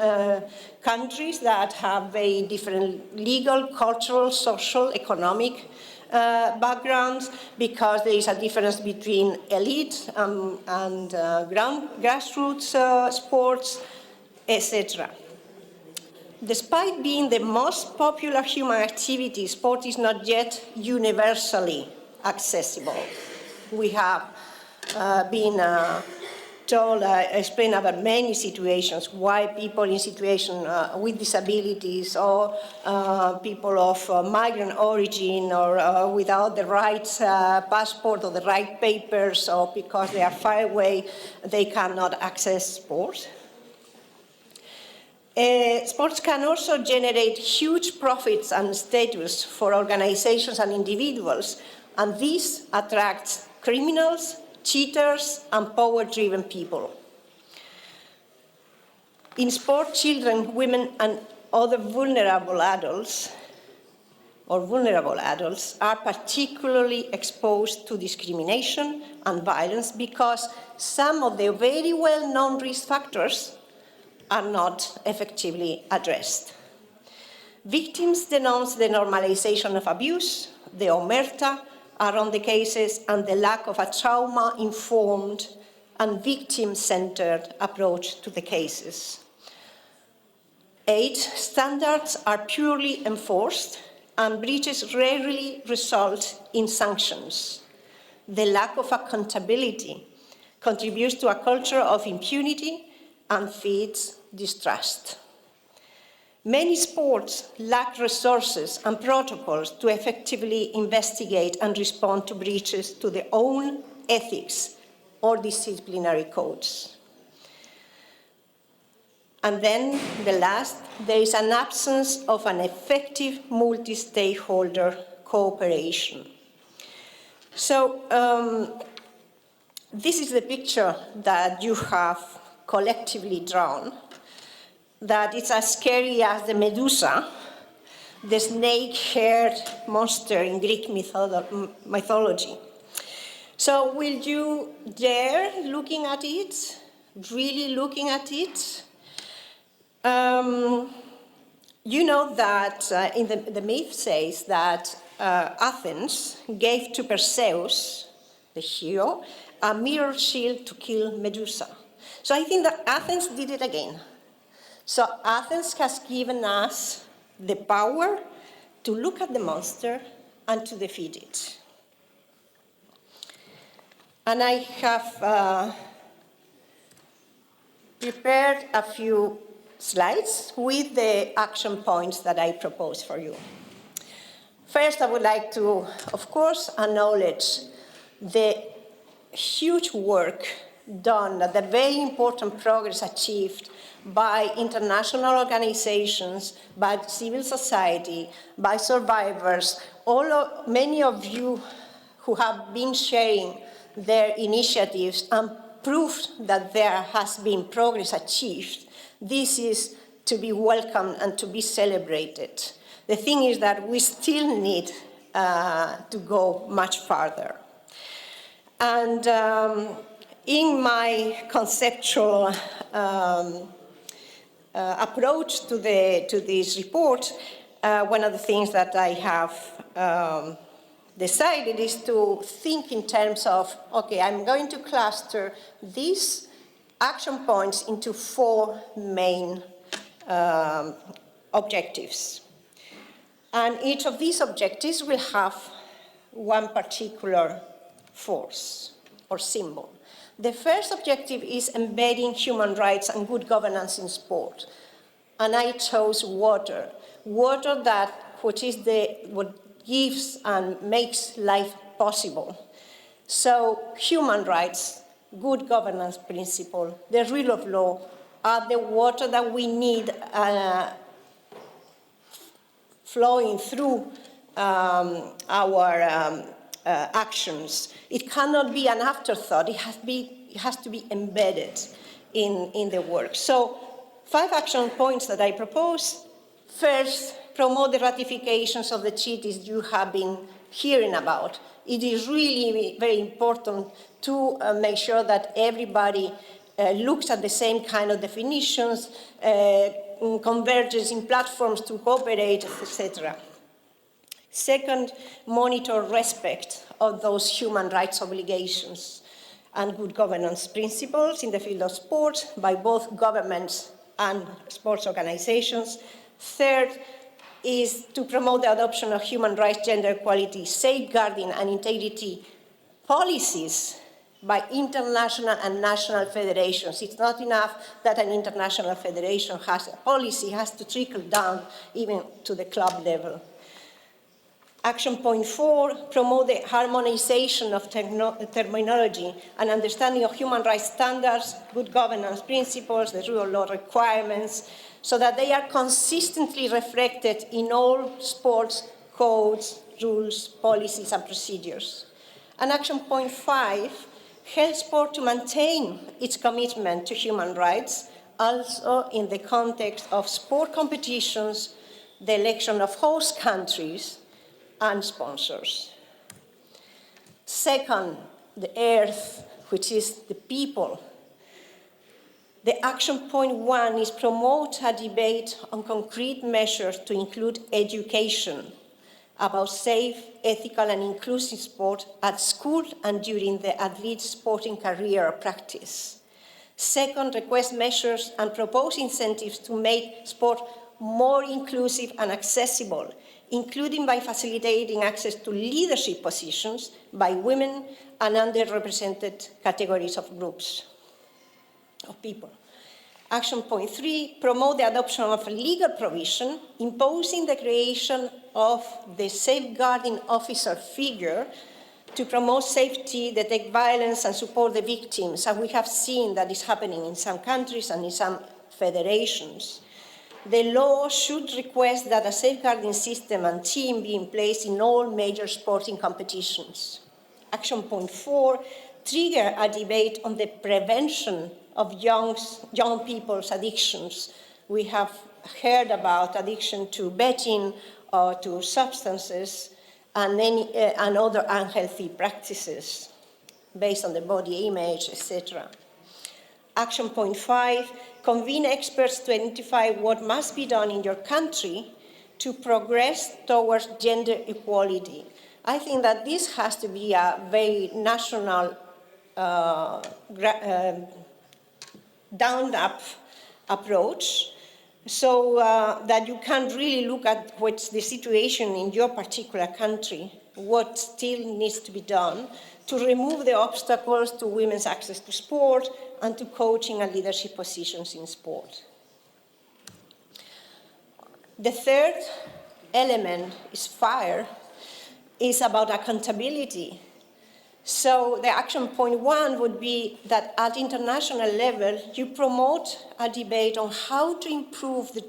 countries that have very different legal, cultural, social, economic backgrounds, because there is a difference between elite and grassroots sports, etc. Despite being the most popular human activity, sport is not yet universally accessible. We have been told, explained about many situations why people in situations with disabilities or people of migrant origin or without the right passport or the right papers, or because they are far away, they cannot access sports. Sports can also generate huge profits and status for organizations and individuals, and this attracts criminals, cheaters, and power-driven people. In sport, children, women, and other vulnerable adults are particularly exposed to discrimination and violence because some of the very well-known risk factors are not effectively addressed. Victims denounce the normalization of abuse, the omerta around the cases, and the lack of a trauma-informed and victim-centered approach to the cases. 8, standards are purely enforced, and breaches rarely result in sanctions. The lack of accountability contributes to a culture of impunity and feeds distrust. Many sports lack resources and protocols to effectively investigate and respond to breaches to their own ethics or disciplinary codes. And then the last, there is an absence of an effective multi-stakeholder cooperation. So this is the picture that you have collectively drawn, that it's as scary as the Medusa, the snake-haired monster in Greek mythology. So will you dare looking at it, really looking at it? You know that the myth says that Athens gave to Perseus, the hero, a mirror shield to kill Medusa. So I think that Athens did it again. So Athens has given us the power to look at the monster and to defeat it. And I have prepared a few slides with the action points that I propose for you. First, I would like to, of course, acknowledge the huge work done, the very important progress achieved by international organizations, by civil society, by survivors, many of you who have been sharing their initiatives and proof that there has been progress achieved. This is to be welcomed and to be celebrated. The thing is that we still need to go much farther. And in my conceptual approach to this report, one of the things that I have decided is to think in terms of, okay, I'm going to cluster these action points into 4 main objectives. And each of these objectives will have one particular force or symbol. The first objective is embedding human rights and good governance in sport. And I chose water. Water what gives and makes life possible. So human rights, good governance principle, the rule of law are the water that we need flowing through our actions. It cannot be an afterthought. It has to be embedded in the work. So 5 action points that I propose. First, promote the ratifications of the treaties you have been hearing about. It is really very important to make sure that everybody looks at the same kind of definitions, converges in platforms to cooperate, etc. Second, monitor respect of those human rights obligations and good governance principles in the field of sport by both governments and sports organizations. Third is to promote the adoption of human rights, gender equality, safeguarding and integrity policies by international and national federations. It's not enough that an international federation has a policy, it has to trickle down even to the club level. Action point 4, promote the harmonization of terminology and understanding of human rights standards, good governance principles, the rule of law requirements, so that they are consistently reflected in all sports codes, rules, policies, and procedures. And action point 5, help sport to maintain its commitment to human rights, also in the context of sport competitions, the election of host countries, and sponsors. Second, the earth, which is the people. The action point 1 is promote a debate on concrete measures to include education about safe, ethical, and inclusive sport at school and during the athlete's sporting career or practice. Second, request measures and propose incentives to make sport more inclusive and accessible, including by facilitating access to leadership positions by women and underrepresented categories of groups of people. Action point 3, promote the adoption of a legal provision imposing the creation of the safeguarding officer figure to promote safety, detect violence, and support the victims. And we have seen that is happening in some countries and in some federations. The law should request that a safeguarding system and team be in place in all major sporting competitions. Action point 4, trigger a debate on the prevention of young people's addictions. We have heard about addiction to betting or to substances and other unhealthy practices based on the body image, etc. Action point 5, convene experts to identify what must be done in your country to progress towards gender equality. I think that this has to be a very national, down-up approach, so that you can really look at what's the situation in your particular country, what still needs to be done to remove the obstacles to women's access to sport and to coaching and leadership positions in sport. The third element is fire, is about accountability. So the action point 1 would be that at international level, you promote a debate on how to improve the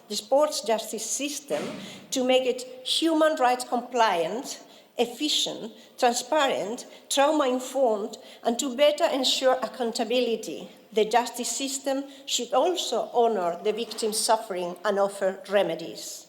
sports justice system to make it human rights compliant, efficient, transparent, trauma-informed, and to better ensure accountability. The justice system should also honor the victim's suffering and offer remedies.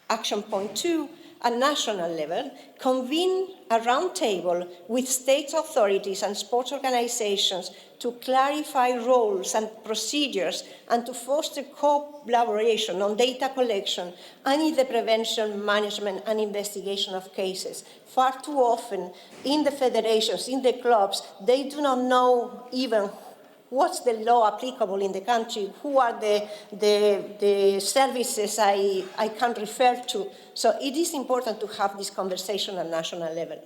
Action point 2, at national level, convene a roundtable with state authorities and sports organizations to clarify roles and procedures and to foster collaboration on data collection and in the prevention, management, and investigation of cases. Far too often, in the federations, in the clubs, they do not know even what's the law applicable in the country, who are the services I can refer to. So it is important to have this conversation at national level.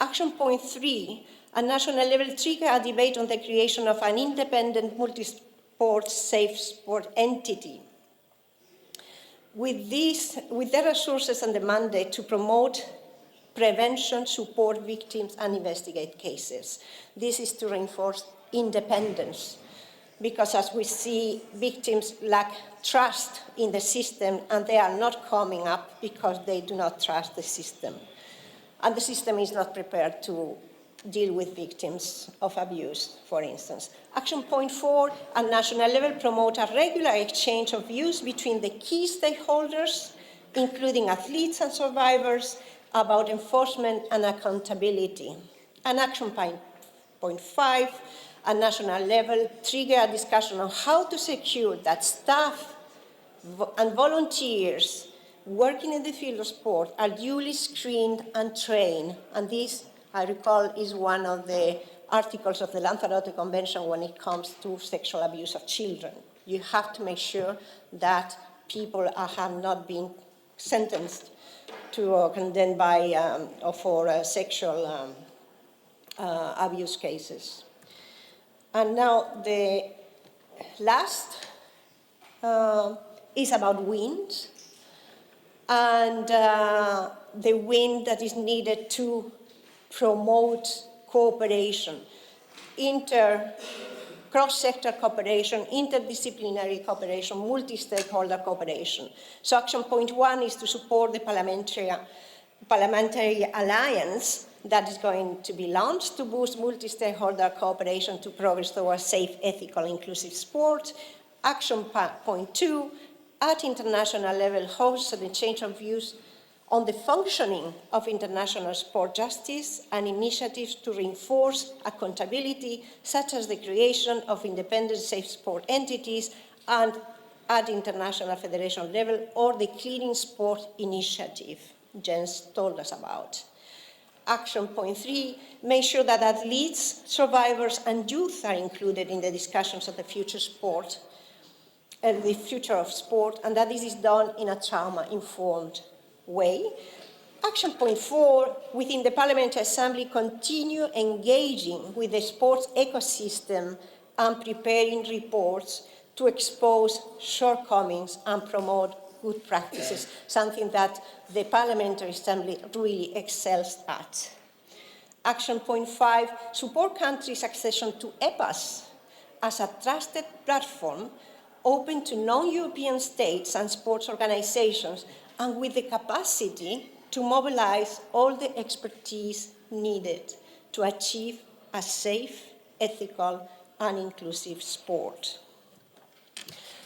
Action point 3, at national level, trigger a debate on the creation of an independent multi-sport safe sport entity. With the resources and the mandate to promote prevention, support victims, and investigate cases. This is to reinforce independence, because as we see, victims lack trust in the system and they are not coming up because they do not trust the system. And the system is not prepared to deal with victims of abuse, for instance. Action point 4, at national level, promote a regular exchange of views between the key stakeholders, including athletes and survivors, about enforcement and accountability. And action point 5, at national level, trigger a discussion on how to secure that staff and volunteers working in the field of sport are duly screened and trained. And this, I recall, is one of the articles of the Lanzarote Convention when it comes to sexual abuse of children. You have to make sure that people have not been sentenced to or condemned by or for sexual abuse cases. And now the last is about wind, and the wind that is needed to promote cooperation, cross-sector cooperation, interdisciplinary cooperation, multi-stakeholder cooperation. So action point 1 is to support the parliamentary alliance that is going to be launched to boost multi-stakeholder cooperation to progress towards safe, ethical, inclusive sport. Action point 2, at international level, hosts an exchange of views on the functioning of international sport justice and initiatives to reinforce accountability, such as the creation of independent safe sport entities and at international federation level, or the Cleaning Sport Initiative Jens told us about. Action point 3, make sure that athletes, survivors, and youth are included in the discussions of the future sport, the future of sport, and that this is done in a trauma-informed way. Action point 4, within the Parliamentary Assembly, continue engaging with the sports ecosystem and preparing reports to expose shortcomings and promote good practices, something that the Parliamentary Assembly really excels at. Action point 5, support countries' accession to EPAS as a trusted platform open to non-European states and sports organizations, and with the capacity to mobilize all the expertise needed to achieve a safe, ethical, and inclusive sport.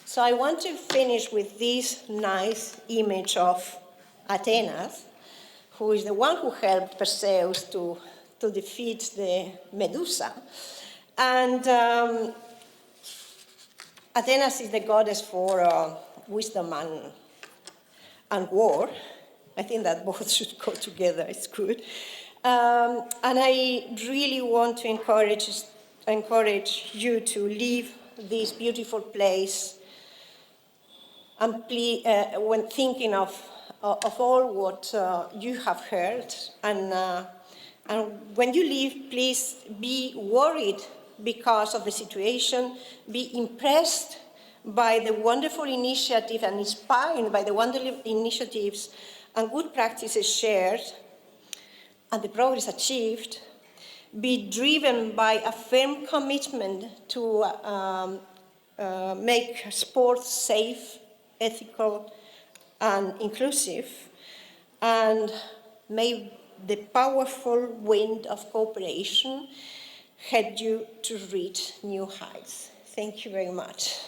So I want to finish with this nice image of Athena, who is the one who helped Perseus to defeat the Medusa. And Athena is the goddess for wisdom and war. I think that both should go together, it's good. And I really want to encourage you to leave this beautiful place and when thinking of all what you have heard. And when you leave, please be worried because of the situation, be impressed by the wonderful initiative and inspired by the wonderful initiatives and good practices shared and the progress achieved. Be driven by a firm commitment to make sports safe, ethical, and inclusive, and may the powerful wind of cooperation help you to reach new heights. Thank you very much.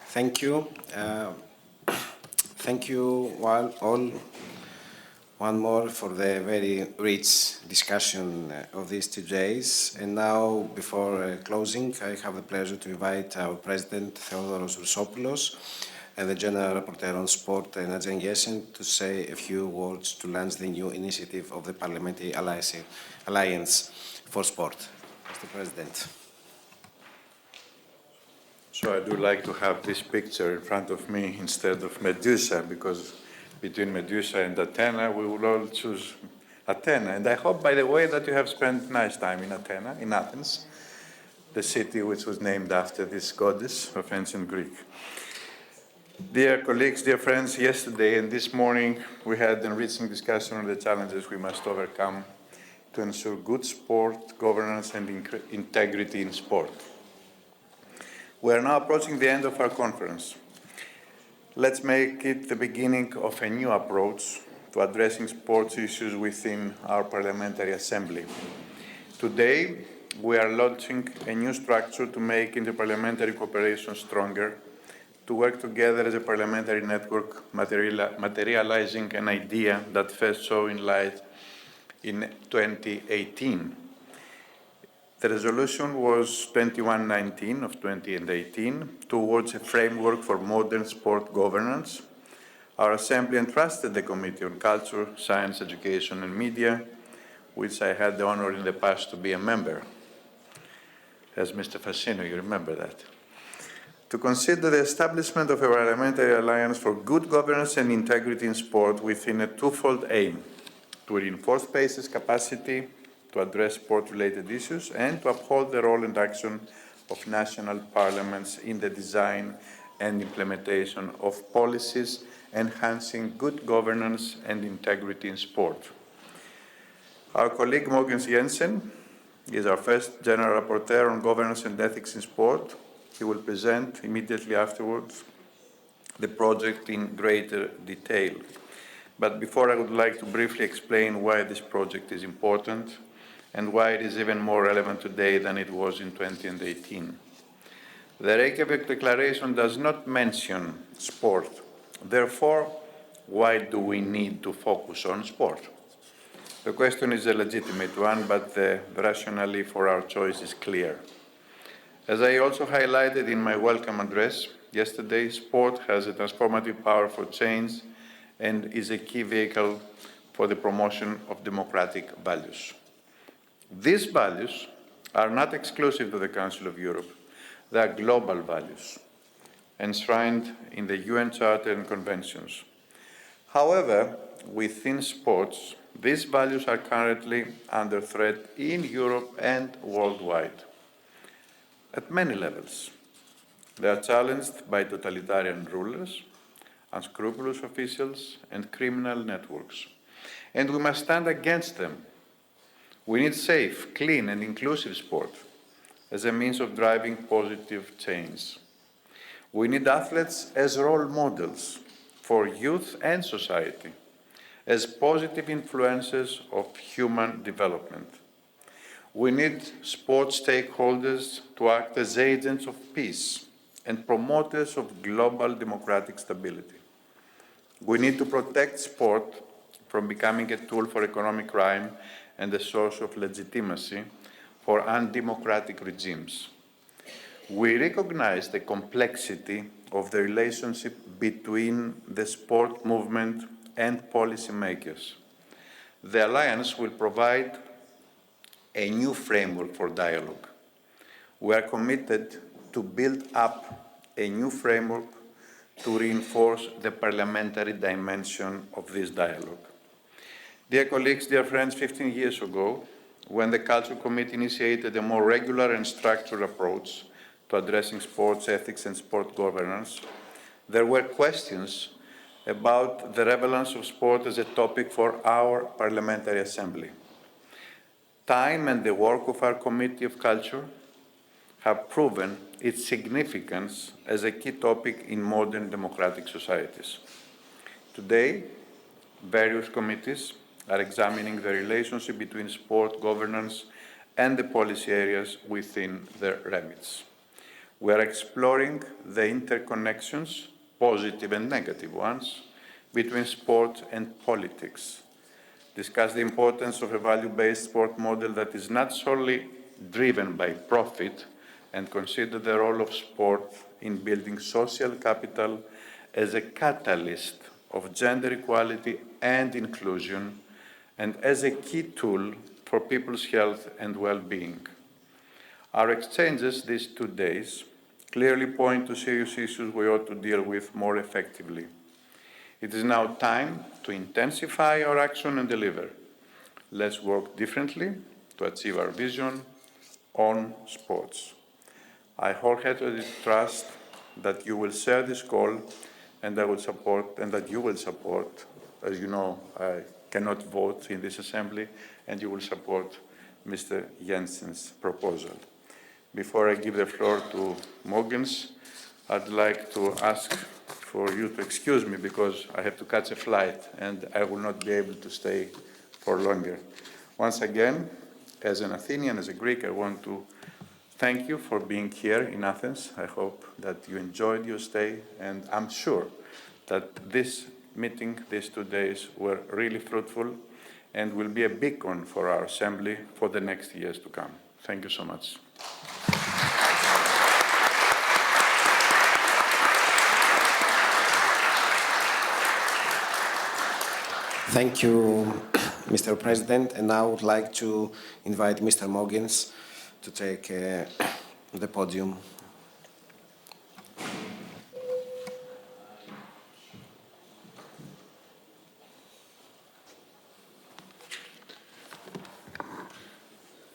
Thank you. Thank you all one more for the very rich discussion of these 2 days. And now, before closing, I have the pleasure to invite our President, Theodoros Rousopoulos, and the General Rapporteur on Sport, Nadja Yesen, to say a few words to launch the new initiative of the Parliamentary Alliance for Sport. Mr. President.
So I do like to have this picture in front of me instead of Medusa, because between Medusa and Athena, we will all choose Athena. And I hope, by the way, that you have spent nice time in Athena, in Athens, the city which was named after this goddess of ancient Greek. Dear colleagues, dear friends, yesterday and this morning we had an enriching discussion on the challenges we must overcome to ensure good sport, governance and integrity in sport. We are now approaching the end of our conference. Let's make it the beginning of a new approach to addressing sports issues within our Parliamentary Assembly. Today, we are launching a new structure to make interparliamentary cooperation stronger
to work together as a parliamentary network, materializing an idea that first saw in light in 2018. The resolution was 2119 of 2018 towards a framework for modern sport governance. Our Assembly entrusted the Committee on Culture, Science, Education and Media, which I had the honor in the past to be a member. As Mr. Fassino, you remember that. To consider the establishment of a parliamentary alliance for good governance and integrity in sport within a twofold aim: to reinforce PACE's capacity to address sport-related issues and to uphold the role and action of national parliaments in the design and implementation of policies enhancing good governance and integrity in sport. Our colleague Mogens Jensen is our first General Rapporteur on Governance and Ethics in Sport. He will present immediately afterwards the project in greater detail. But before, I would like to briefly explain why this project is important and why it is even more relevant today than it was in 2018. The Reykjavik Declaration does not mention sport. Therefore, why do we need to focus on sport? The question is a legitimate one, but the rationale for our choice is clear. As I also highlighted in my welcome address yesterday, sport has a transformative power for change and is a key vehicle for the promotion of democratic values. These values are not exclusive to the Council of Europe. They are global values, enshrined in the UN Charter and conventions. However, within sports, these values are currently under threat in Europe and worldwide, at many levels. They are challenged by totalitarian rulers, unscrupulous officials, and criminal networks. And we must stand against them. We need safe, clean, and inclusive sport as a means of driving positive change. We need athletes as role models for youth and society, as positive influences of human development. We need sports stakeholders to act as agents of peace and promoters of global democratic stability. We need to protect sport from becoming a tool for economic crime and a source of legitimacy for undemocratic regimes. We recognize the complexity of the relationship between the sport movement and policymakers. The Alliance will provide a new framework for dialogue. We are committed to build up a new framework to reinforce the parliamentary dimension of this dialogue. Dear colleagues, dear friends, 15 years ago, when the Culture Committee initiated a more regular and structured approach to addressing sports ethics and sport governance, there were questions about the relevance of sport as a topic for our Parliamentary Assembly. Time and the work of our Committee of Culture have proven its significance as a key topic in modern democratic societies. Today, various committees are examining the relationship between sport governance and the policy areas within their remits. We are exploring the interconnections, positive and negative ones, between sport and politics, discuss the importance of a value-based sport model that is not solely driven by profit, and consider the role of sport in building social capital as a catalyst of gender equality and inclusion, and as a key tool for people's health and well-being. Our exchanges these 2 days clearly point to serious issues we ought to deal with more effectively. It is now time to intensify our action and deliver. Let's work differently to achieve our vision on sports. I wholeheartedly trust that you will share this call and that you will support. As you know, I cannot vote in this assembly, and you will support Mr. Jensen's proposal. Before I give the floor to Mogens, I'd like to ask for you to excuse me because I have to catch a flight and I will not be able to stay for longer. Once again, as an Athenian, as a Greek, I want to thank you for being here in Athens. I hope that you enjoyed your stay, and I'm sure that this meeting, these 2 days, were really fruitful and will be a beacon for our Assembly for the next years to come. Thank you so much.
Thank you, Mr. President. And now I would like to invite Mr. Mogens to take the podium.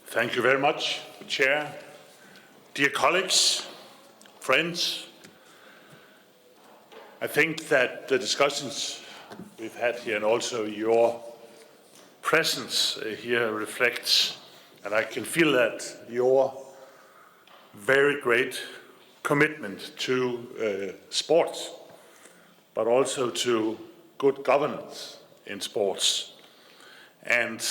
Thank you very much, Chair. Dear colleagues, friends, I think that the discussions we've had here and also your presence here reflects, and I can feel that, your very great commitment to sports, but also to good governance in sports. And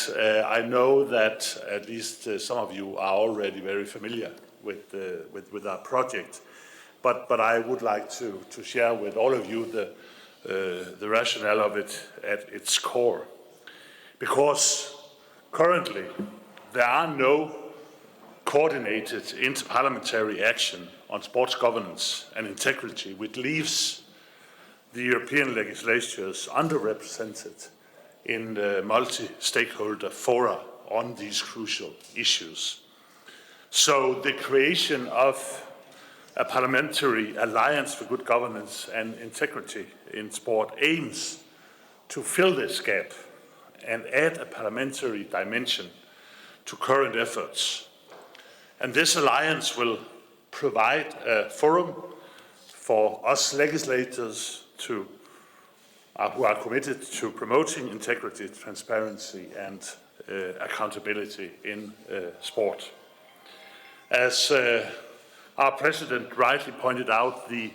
I know that at least some of you are already very familiar with our project, but I would like to share with all of you the rationale of it at its core. Because currently there are no coordinated interparliamentary action on sports governance and integrity, which leaves the European legislatures underrepresented in the multi-stakeholder fora on these crucial issues. So the creation of a parliamentary alliance for good governance and integrity in sport aims to fill this gap and add a parliamentary dimension to current efforts. And this alliance will provide a forum for us legislators who are committed to promoting integrity, transparency, and accountability in sport. As our President rightly pointed out, the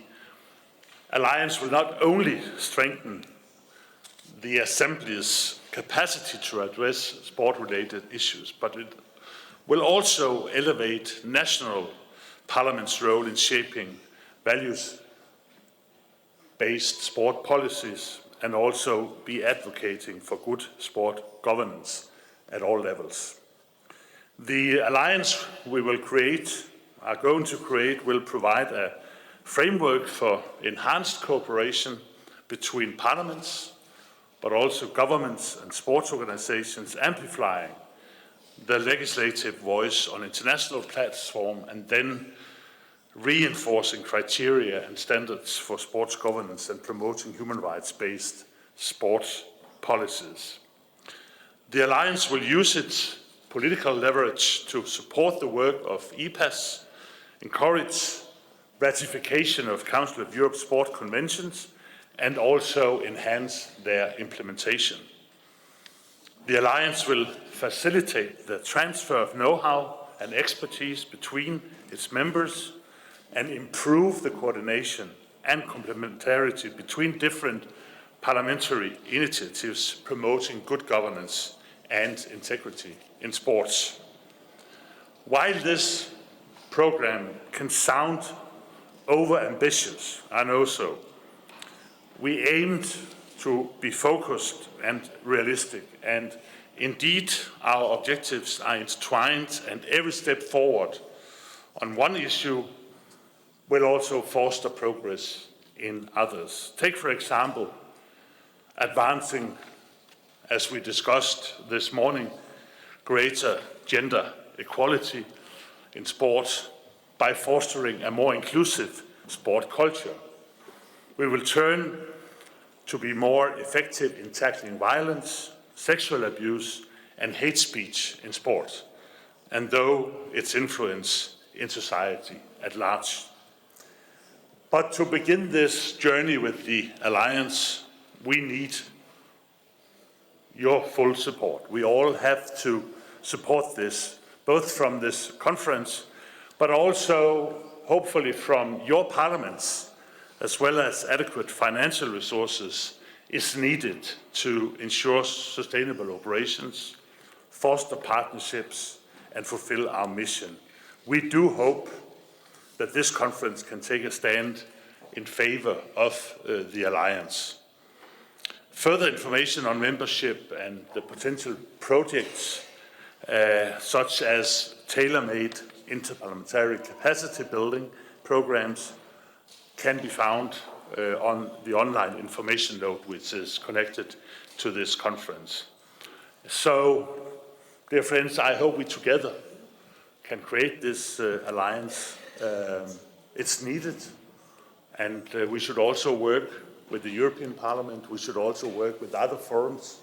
alliance will not only strengthen the Assembly's capacity to address sport-related issues, but it will also elevate national parliaments' role in shaping values-based sport policies and also be advocating for good sport governance at all levels. The alliance we are going to create, will provide a framework for enhanced cooperation between parliaments, but also governments and sports organizations, amplifying the legislative voice on international platform and then reinforcing criteria and standards for sports governance and promoting human rights-based sports policies. The alliance will use its political leverage to support the work of EPAS, encourage ratification of Council of Europe sport conventions, and also enhance their implementation. The alliance will facilitate the transfer of know-how and expertise between its members and improve the coordination and complementarity between different parliamentary initiatives promoting good governance and integrity in sports. While this program can sound over-ambitious, I know so, we aimed to be focused and realistic, and indeed our objectives are entwined, and every step forward on one issue will also foster progress in others. Take, for example, advancing, as we discussed this morning, greater gender equality in sport by fostering a more inclusive sport culture. We will turn to be more effective in tackling violence, sexual abuse, and hate speech in sport, and though its influence in society at large. But to begin this journey with the Alliance, we need your full support. We all have to support this, both from this conference, but also hopefully from your parliaments, as well as adequate financial resources is needed to ensure sustainable operations, foster partnerships, and fulfill our mission we do hope that this conference can take a stand in favor of the alliance. Further information on membership and the potential projects, such as tailor-made interparliamentary capacity building programs, can be found on the online information note which is connected to this conference. So, dear friends, I hope we together can create this alliance. It's needed, and we should also work with the European Parliament. We should also work with other forums,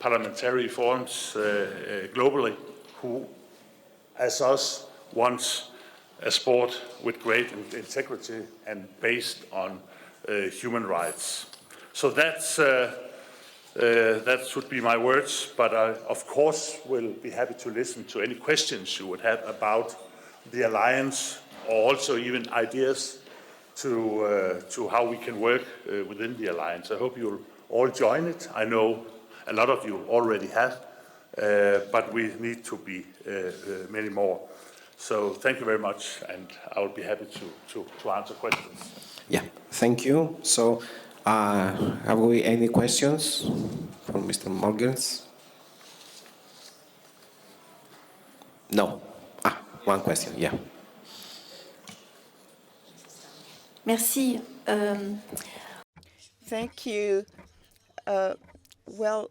parliamentary forums globally, who, as us, wants a sport with great integrity and based on human rights. So that should be my words, but I, of course, will be happy to listen to any questions you would have about the alliance, or also even ideas to how we can work within the alliance. I hope you'll all join it. I know a lot of you already have, but we need to be many more. So thank you very much, and I will be happy to answer questions.
Yeah, thank you. So, have we any questions from Mr. Morgens? No. One question, yeah.
Merci.
Thank you. Well,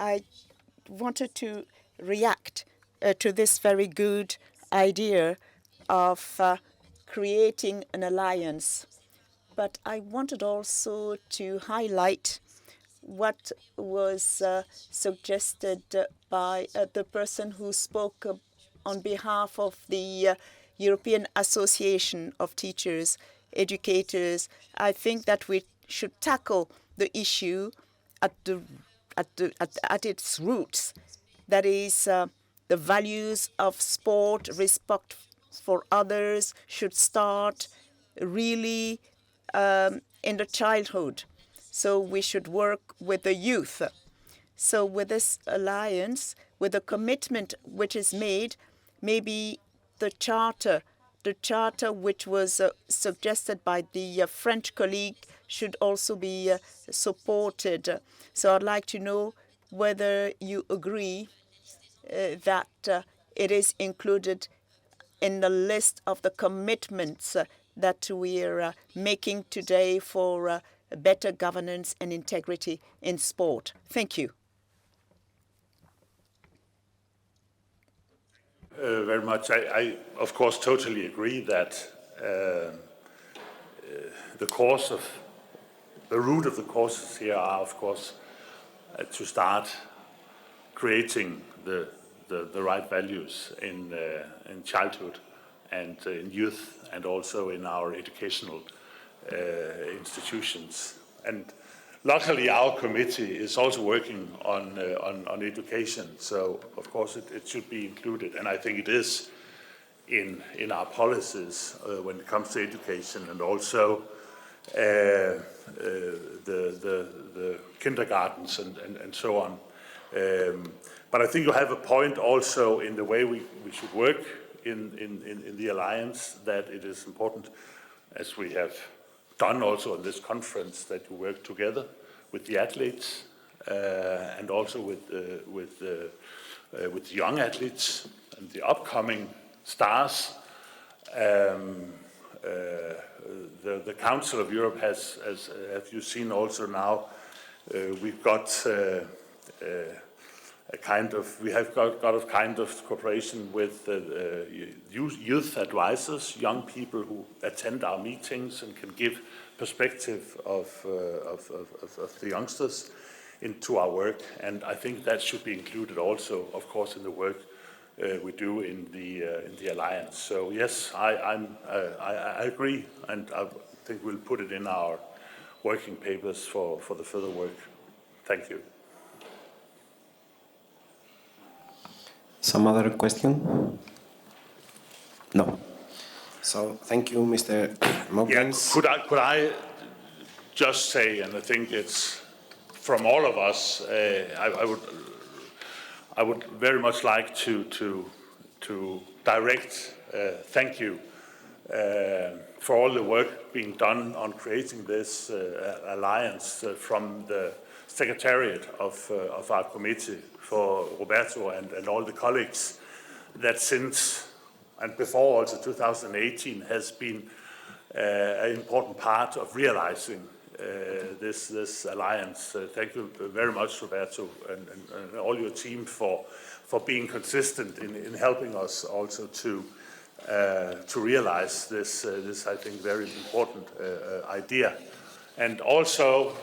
I wanted to react to this very good idea of creating an alliance. But I wanted also to highlight what was suggested by the person who spoke on behalf of the European Association of Teachers, Educators. I think that we should tackle the issue at its roots. That is, the values of sport, respect for others should start really in the childhood. So we should work with the youth. So with this alliance, with the commitment which is made, maybe the charter which was suggested by the French colleague should also be supported. So I'd like to know whether you agree that it is included in the list of the commitments that we're making today for better governance and integrity in sport. Thank you.
Very much. I, of course, totally agree that the root of the causes here are, of course, to start creating the right values in childhood and in youth, and also in our educational institutions. And luckily, our committee is also working on education, so of course it should be included, and I think it is in our policies when it comes to education, and also the kindergartens and so on. But I think you have a point also in the way we should work in the alliance, that it is important, as we have done also in this conference, that you work together with the athletes and also with young athletes and the upcoming stars. The Council of Europe has, as you've seen also now, we've got we have got a kind of cooperation with youth advisors, young people who attend our meetings and can give perspective of the youngsters into our work, and I think that should be included also, of course, in the work we do in the alliance. So yes, I agree, and I think we'll put it in our working papers for the further work. Thank you.
Some other question? No. So thank you, Mr. Mogens.
Yeah, could I just say, and I think it's from all of us, I would very much like to direct thank you for all the work being done on creating this alliance from the secretariat of our committee, for Roberto and all the colleagues that since and before also 2018 has been an important part of realizing this alliance. Thank you very much, Roberto, and all your team for being consistent in helping us also to realize this I think very important idea. And also,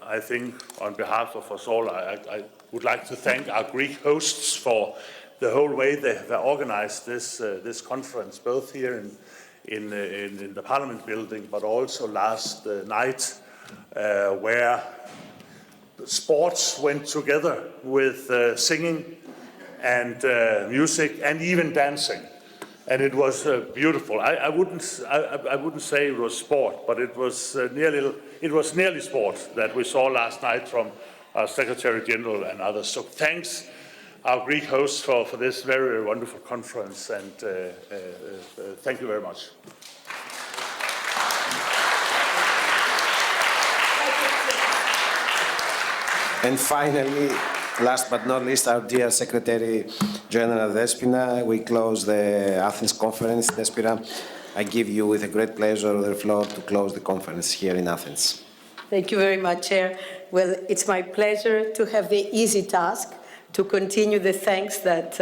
I think on behalf of us all, I would like to thank our Greek hosts for the whole way they have organized this conference, both here in the Parliament building, but also last night, where sports went together with singing and music and even dancing, and it was beautiful. I wouldn't say it was sport, but it was nearly sport that we saw last night from our Secretary General and others. So thanks, our Greek hosts, for this very wonderful conference, and thank you very much.
And finally, last but not least, our dear Secretary General Despina, we close the Athens conference. Despina, I give you with a great pleasure the floor to close the conference here in Athens.
Thank you very much, Chair. Well, it's my pleasure to have the easy task to continue the thanks that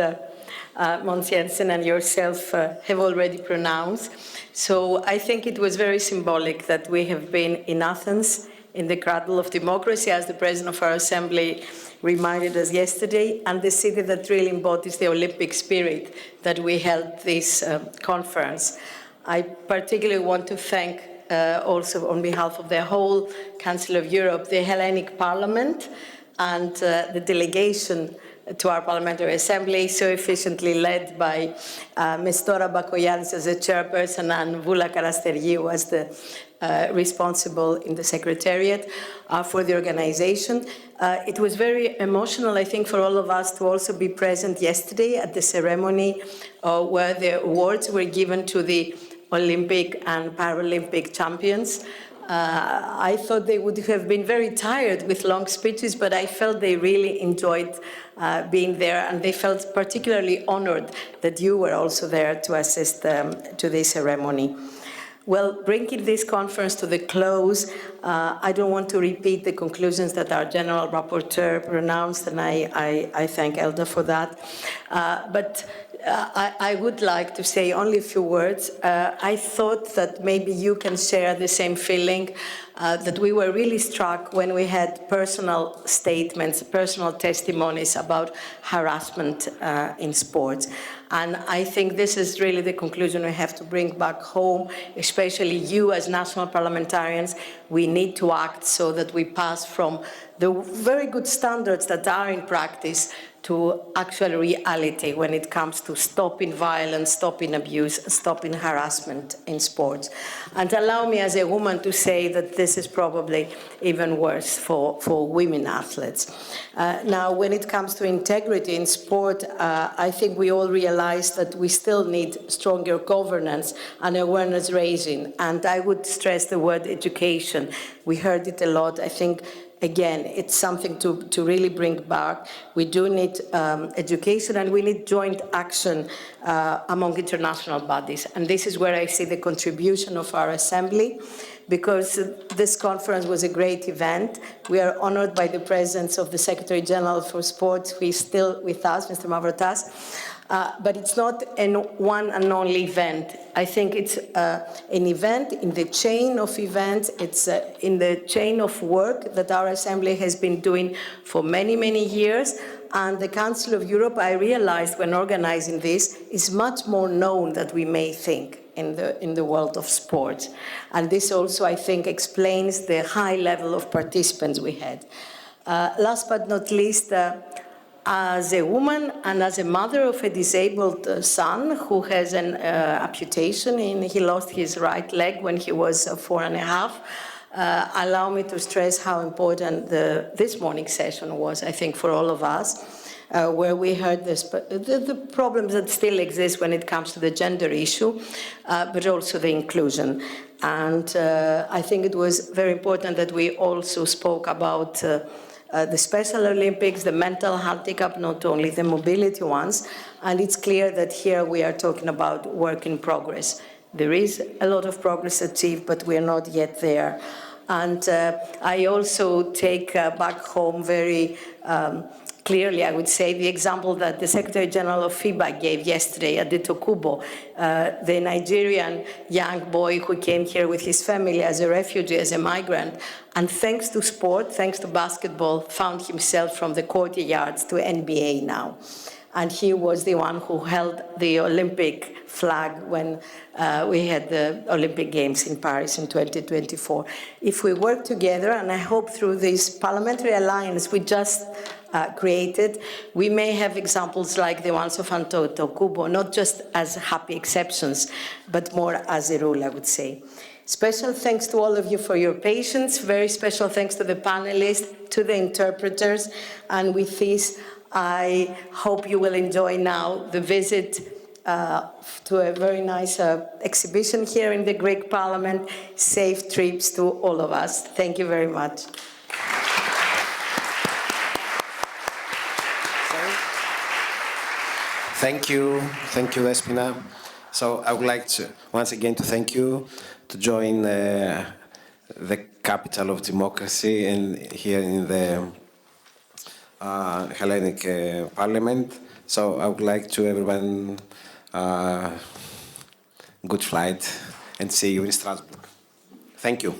Mons Jensen and yourself have already pronounced. So I think it was very symbolic that we have been in Athens, in the cradle of democracy, as the President of our Assembly reminded us yesterday, and the city that really embodies the Olympic spirit that we held this conference. I particularly want to thank also on behalf of the whole Council of Europe, the Hellenic Parliament, and the delegation to our Parliamentary Assembly, so efficiently led by Ms. Dora Bakoyannis as the chairperson and Vula Karasteriou as the responsible in the Secretariat for the organization. It was very emotional, I think, for all of us to also be present yesterday at the ceremony where the awards were given to the Olympic and Paralympic champions. I thought they would have been very tired with long speeches, but I felt they really enjoyed being there, and they felt particularly honored that you were also there to assist to this ceremony. Well, bringing this conference to the close, I don't want to repeat the conclusions that our General Rapporteur pronounced, and I thank Elda for that. But I would like to say only a few words. I thought that maybe you can share the same feeling that we were really struck when we had personal statements, personal testimonies about harassment in sports. And I think this is really the conclusion we have to bring back home, especially you as national parliamentarians. We need to act so that we pass from the very good standards that are in practice to actual reality when it comes to stopping violence, stopping abuse, stopping harassment in sports. And allow me as a woman to say that this is probably even worse for women athletes. Now, when it comes to integrity in sport, I think we all realize that we still need stronger governance and awareness raising. And I would stress the word education. We heard it a lot. I think again, it's something to really bring back. We do need education, and we need joint action among international bodies. And this is where I see the contribution of our Assembly, because this conference was a great event. We are honored by the presence of the Secretary General for Sports, who is still with us, Mr. Mavrotas. But it's not one and only event. I think it's an event in the chain of events. It's in the chain of work that our Assembly has been doing for many, many years. And the Council of Europe, I realized when organizing this, is much more known than we may think in the world of sports. And this also, I think, explains the high level of participants we had. Last but not least, As a woman and as a mother of a disabled son who has an amputation, he lost his right leg when he was 4.5, allow me to stress how important this morning's session was, I think, for all of us, where we heard the problems that still exist when it comes to the gender issue, but also the inclusion. And I think it was very important that we also spoke about the Special Olympics, the mental handicap, not only the mobility ones. And it's clear that here we are talking about work in progress. There is a lot of progress achieved, but we are not yet there. And I also take back home very clearly, I would say, the example that the Secretary General of FIBA gave yesterday, Adeto Kubo, the Nigerian young boy who came here with his family as a refugee, as a migrant, and thanks to sport, thanks to basketball, found himself from the courtyards to NBA now. And he was the one who held the Olympic flag when we had the Olympic Games in Paris in 2024. If we work together, and I hope through this parliamentary alliance we just created, we may have examples like the ones of Adeto Kubo, not just as happy exceptions, but more as a rule, I would say. Special thanks to all of you for your patience. Very special thanks to the panelists, to the interpreters. And with this, I hope you will enjoy now the visit to a very nice exhibition here in the Greek Parliament. Safe trips to all of us. Thank you very much.
Thank you, Despina. So I would like to once again to thank you to join the capital of democracy and here in the Hellenic Parliament. So I would like to everyone good flight and see you in Strasbourg. Thank you.